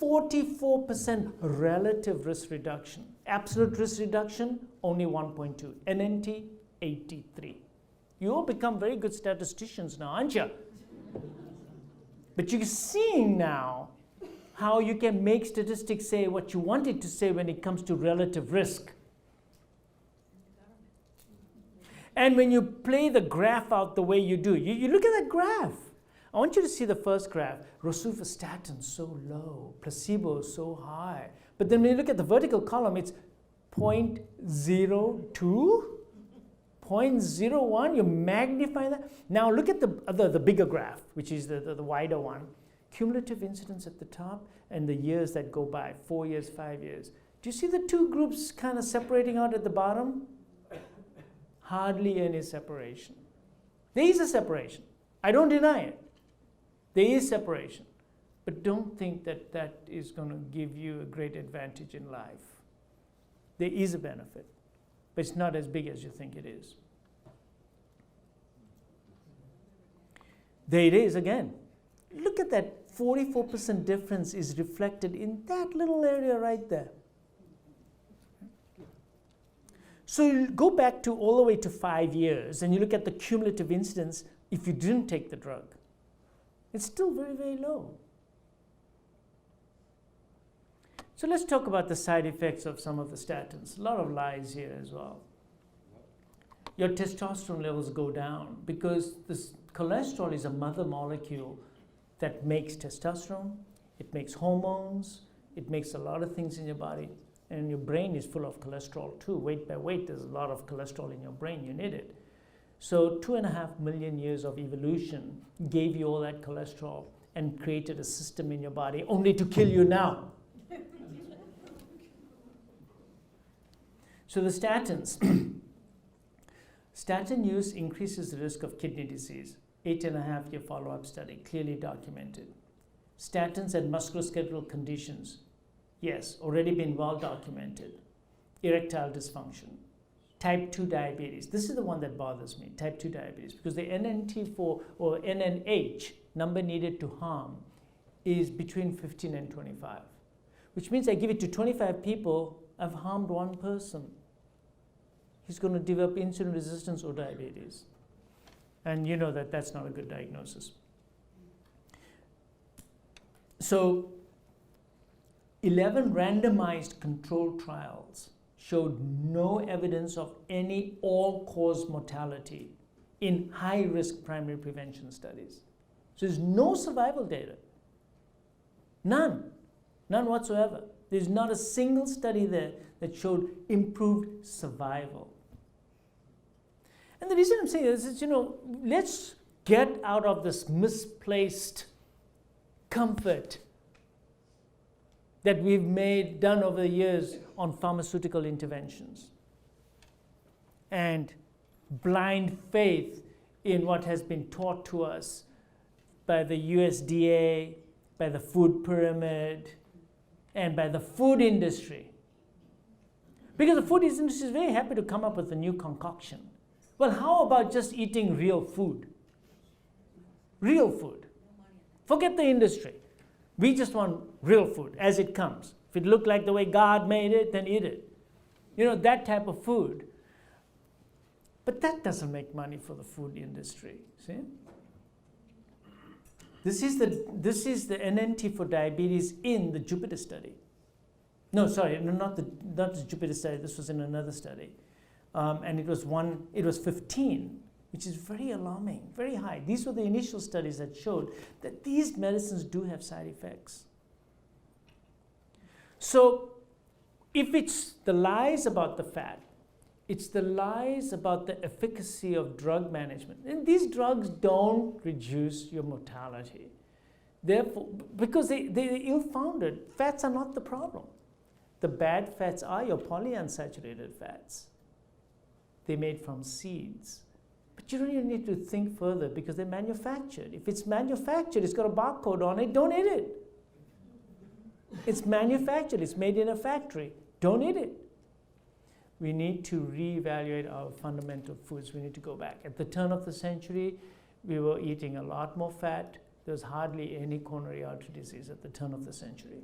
44% relative risk reduction. Absolute risk reduction, only 1.2. NNT, 83. You all become very good statisticians now, aren't you? But you're seeing now how you can make statistics say what you want it to say when it comes to relative risk. And when you play the graph out the way you do, you look at that graph. I want you to see the first graph. Rosuvastatin so low, placebo so high. But then when you look at the vertical column, it's 0.02, 0.01. You magnify that. Now look at the bigger graph, which is the wider one. Cumulative incidence at the top and the years that go by, 4 years, 5 years. Do you see the two groups kind of separating out at the bottom? Hardly any separation. There is a separation. I don't deny it. There is separation. But don't think that that is going to give you a great advantage in life. There is a benefit, but it's not as big as you think it is. There it is again. Look at that 44% difference is reflected in that little area right there. So you go back to all the way to 5 years and you look at the cumulative incidence if you didn't take the drug. It's still very, very low. So let's talk about the side effects of some of the statins. A lot of lies here as well. Your testosterone levels go down because cholesterol is a mother molecule that makes testosterone, it makes hormones, it makes a lot of things in your body. And your brain is full of cholesterol too. Weight by weight, there's a lot of cholesterol in your brain. You need it. So 2.5 million years of evolution gave you all that cholesterol and created a system in your body only to kill you now. So the statins. Statin use increases the risk of kidney disease. 8.5-year follow-up study, clearly documented. Statins and musculoskeletal conditions. Yes, already been well documented. Erectile dysfunction. Type 2 diabetes. This is the one that bothers me, type 2 diabetes, because the NNT4 or NNH, number needed to harm, is between 15 and 25, which means I give it to 25 people, I've harmed one person. He's going to develop insulin resistance or diabetes. And you know that that's not a good diagnosis. So 11 randomized controlled trials showed no evidence of any all-cause mortality in high-risk primary prevention studies. So there's no survival data. None. None whatsoever. There's not a single study there that showed improved survival. And the reason I'm saying this is, let's get out of this misplaced comfort that we've done over the years on pharmaceutical interventions and blind faith in what has been taught to us by the USDA, by the food pyramid, and by the food industry. Because the food industry is very happy to come up with a new concoction. Well, how about just eating real food? Real food. Forget the industry. We just want real food as it comes. If it looked like the way God made it, then eat it. That type of food. But that doesn't make money for the food industry, see? This is the NNT for diabetes in the Jupiter study. No, sorry, not the Jupiter study. This was in another study. And it was 15, which is very alarming, very high. These were the initial studies that showed that these medicines do have side effects. So if it's the lies about the fat, it's the lies about the efficacy of drug management. And these drugs don't reduce your mortality. Therefore, because they're ill-founded, fats are not the problem. The bad fats are your polyunsaturated fats. They're made from seeds. But you don't even need to think further because they're manufactured. If it's manufactured, it's got a barcode on it, don't eat it. It's manufactured, it's made in a factory, don't eat it. We need to reevaluate our fundamental foods. We need to go back. At the turn of the century, we were eating a lot more fat. There was hardly any coronary artery disease at the turn of the century.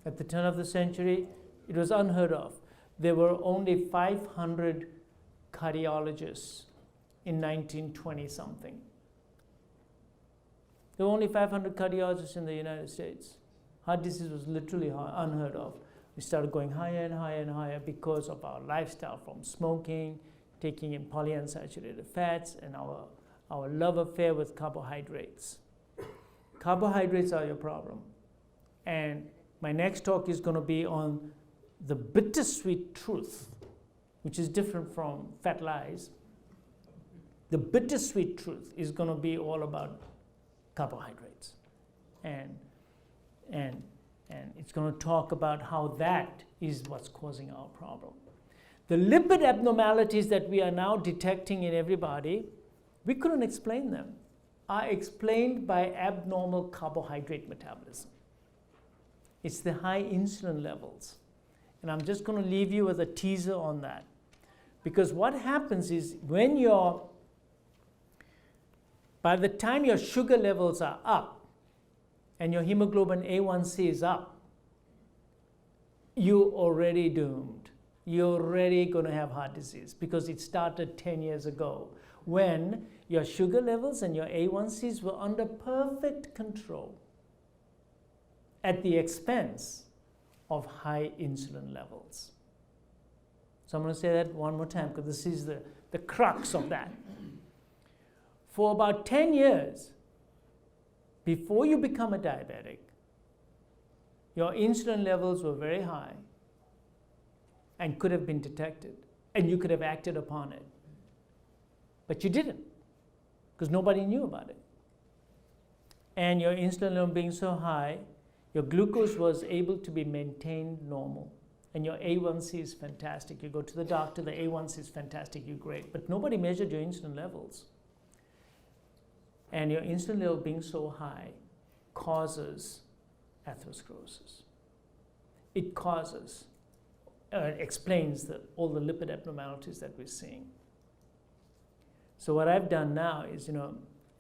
At the turn of the century, it was unheard of. There were only 500 cardiologists in 1920-something. There were only 500 cardiologists in the United States. Heart disease was literally unheard of. We started going higher and higher and higher because of our lifestyle, from smoking, taking in polyunsaturated fats, and our love affair with carbohydrates. Carbohydrates are your problem. And my next talk is going to be on the bittersweet truth, which is different from Fat Lies. The bittersweet truth is going to be all about carbohydrates. And it's going to talk about how that is what's causing our problem. The lipid abnormalities that we are now detecting in everybody, we couldn't explain them, are explained by abnormal carbohydrate metabolism. It's the high insulin levels. And I'm just going to leave you with a teaser on that. Because what happens is by the time your sugar levels are up, and your hemoglobin A1C is up, you're already doomed. You're already going to have heart disease because it started 10 years ago when your sugar levels and your A1Cs were under perfect control at the expense of high insulin levels. So I'm going to say that one more time because this is the crux of that. for about 10 years, before you become a diabetic, your insulin levels were very high and could have been detected, and you could have acted upon it. But you didn't, because nobody knew about it. And your insulin level being so high, your glucose was able to be maintained normal. And your A1C is fantastic. You go to the doctor, the A1C is fantastic, you're great. But nobody measured your insulin levels. And your insulin level being so high causes atherosclerosis. It causes, explains all the lipid abnormalities that we're seeing. So what I've done now is,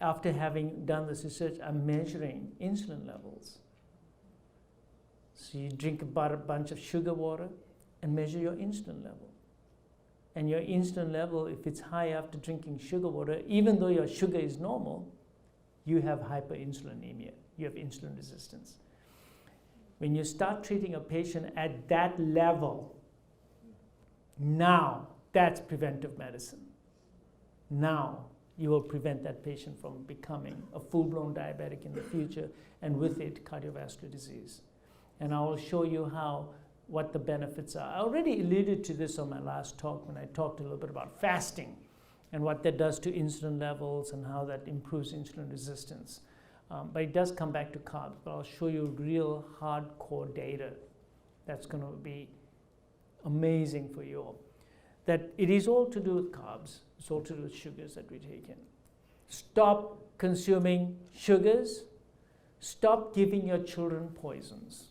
after having done this research, I'm measuring insulin levels. So you drink about a bunch of sugar water and measure your insulin level. And your insulin level, if it's high after drinking sugar water, even though your sugar is normal, you have hyperinsulinemia. You have insulin resistance. When you start treating a patient at that level, now that's preventive medicine. Now you will prevent that patient from becoming a full-blown diabetic in the future, and with it, cardiovascular disease. And I will show you what the benefits are. I already alluded to this on my last talk when I talked a little bit about fasting and what that does to insulin levels and how that improves insulin resistance. But it does come back to carbs. But I'll show you real hardcore data that's going to be amazing for you all. That it is all to do with carbs. It's all to do with sugars that we take in. Stop consuming sugars. Stop giving your children poisons,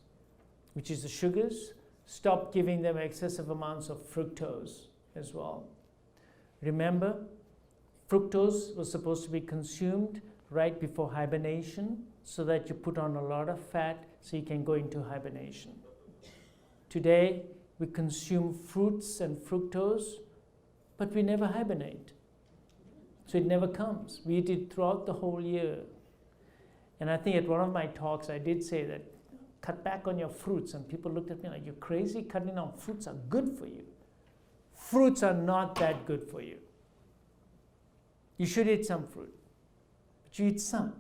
which is the sugars. Stop giving them excessive amounts of fructose as well. Remember, fructose was supposed to be consumed right before hibernation so that you put on a lot of fat so you can go into hibernation. Today, we consume fruits and fructose, but we never hibernate. So it never comes. We eat it throughout the whole year. And I think at one of my talks, I did say that cut back on your fruits. And people looked at me like, you're crazy? Cutting down fruits are good for you. Fruits are not that good for you. You should eat some fruit. But you eat some.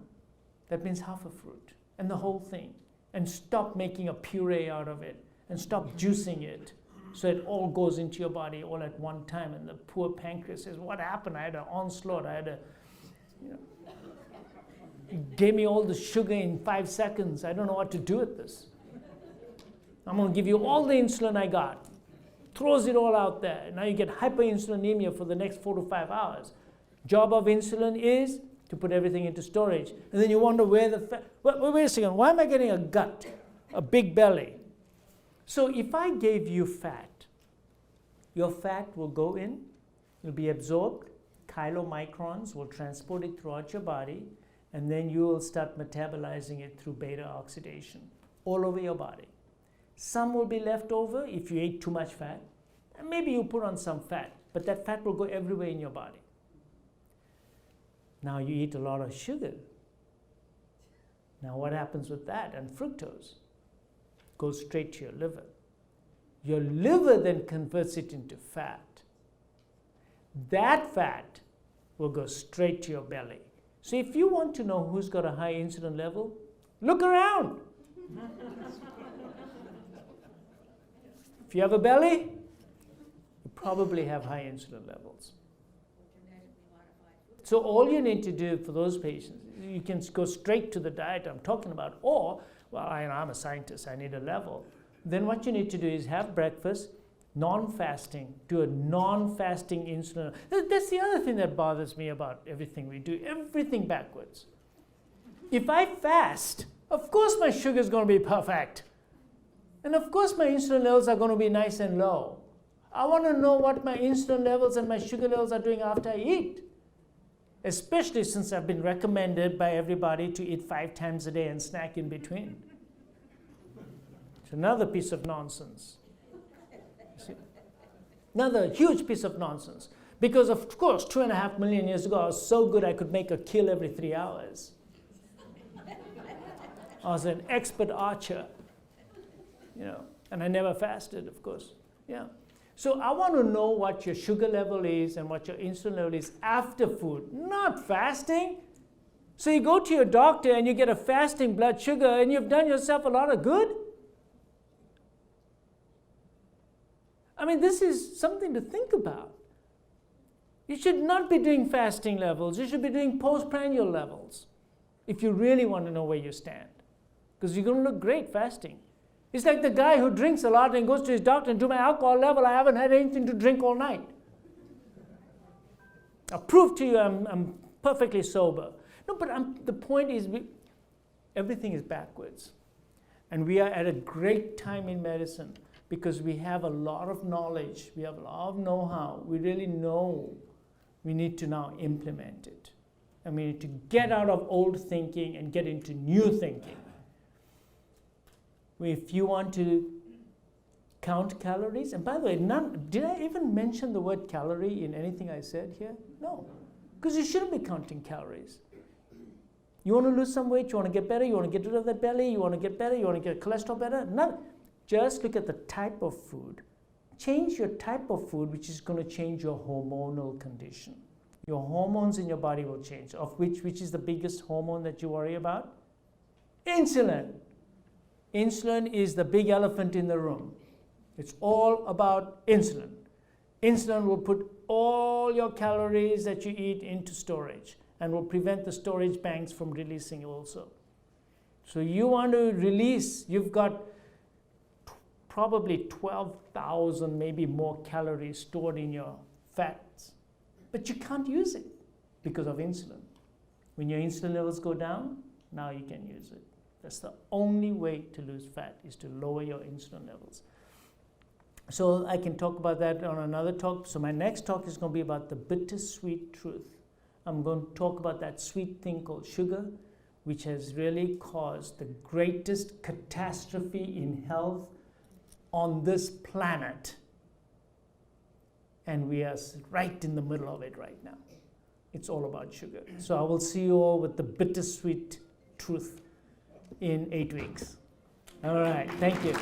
That means half a fruit. And the whole thing. And stop making a puree out of it. And stop juicing it. So it all goes into your body all at one time. And the poor pancreas says, what happened? I had an onslaught. It gave me all the sugar in 5 seconds. I don't know what to do with this. I'm going to give you all the insulin I got. Throws it all out there. Now you get hyperinsulinemia for the next 4 to 5 hours. Job of insulin is to put everything into storage. And then you wonder where the fat... Wait a second. Why am I getting a gut? A big belly? So if I gave you fat, your fat will go in, it'll be absorbed, chylomicrons will transport it throughout your body, and then you will start metabolizing it through beta oxidation all over your body. Some will be left over if you ate too much fat, and maybe you put on some fat, but that fat will go everywhere in your body. Now you eat a lot of sugar. Now what happens with that? And fructose goes straight to your liver. Your liver then converts it into fat. That fat will go straight to your belly. So if you want to know who's got a high insulin level, look around. If you have a belly, you probably have high insulin levels. So all you need to do for those patients, you can go straight to the diet I'm talking about, or, well, I'm a scientist, I need a level. Then what you need to do is have breakfast, non-fasting, do a non-fasting insulin. That's the other thing that bothers me about everything we do, everything backwards. If I fast, of course my sugar is going to be perfect. And of course my insulin levels are going to be nice and low. I want to know what my insulin levels and my sugar levels are doing after I eat. Especially since I've been recommended by everybody to eat 5 times a day and snack in between. It's another piece of nonsense. See? Another huge piece of nonsense. Because of course, 2.5 million years ago, I was so good I could make a kill every 3 hours. I was an expert archer, and I never fasted, of course. Yeah. So I want to know what your sugar level is and what your insulin level is after food, not fasting. So you go to your doctor and you get a fasting blood sugar and you've done yourself a lot of good. I mean, this is something to think about. You should not be doing fasting levels. You should be doing postprandial levels if you really want to know where you stand, because you're going to look great fasting. It's like the guy who drinks a lot and goes to his doctor and do my alcohol level. I haven't had anything to drink all night. I'll prove to you I'm perfectly sober. No, but the point is everything is backwards. And we are at a great time in medicine because we have a lot of knowledge. We have a lot of know-how. We really know we need to now implement it. And we need to get out of old thinking and get into new thinking. If you want to count calories, and by the way, did I even mention the word calorie in anything I said here? No, because you shouldn't be counting calories. You want to lose some weight, you want to get better, you want to get rid of that belly, you want to get better, you want to get cholesterol better? No, just look at the type of food. Change your type of food, which is going to change your hormonal condition. Your hormones in your body will change, of which is the biggest hormone that you worry about? Insulin. Insulin is the big elephant in the room. It's all about insulin. Insulin will put all your calories that you eat into storage and will prevent the storage banks from releasing also. So you want to release, you've got probably 12,000, maybe more calories stored in your fats, but you can't use it because of insulin. When your insulin levels go down, now you can use it. That's the only way to lose fat, is to lower your insulin levels. So I can talk about that on another talk. So my next talk is going to be about the bittersweet truth. I'm going to talk about that sweet thing called sugar, which has really caused the greatest catastrophe in health on this planet. And we are right in the middle of it right now. It's all about sugar. So I will see you all with the bittersweet truth in 8 weeks. All right, thank you.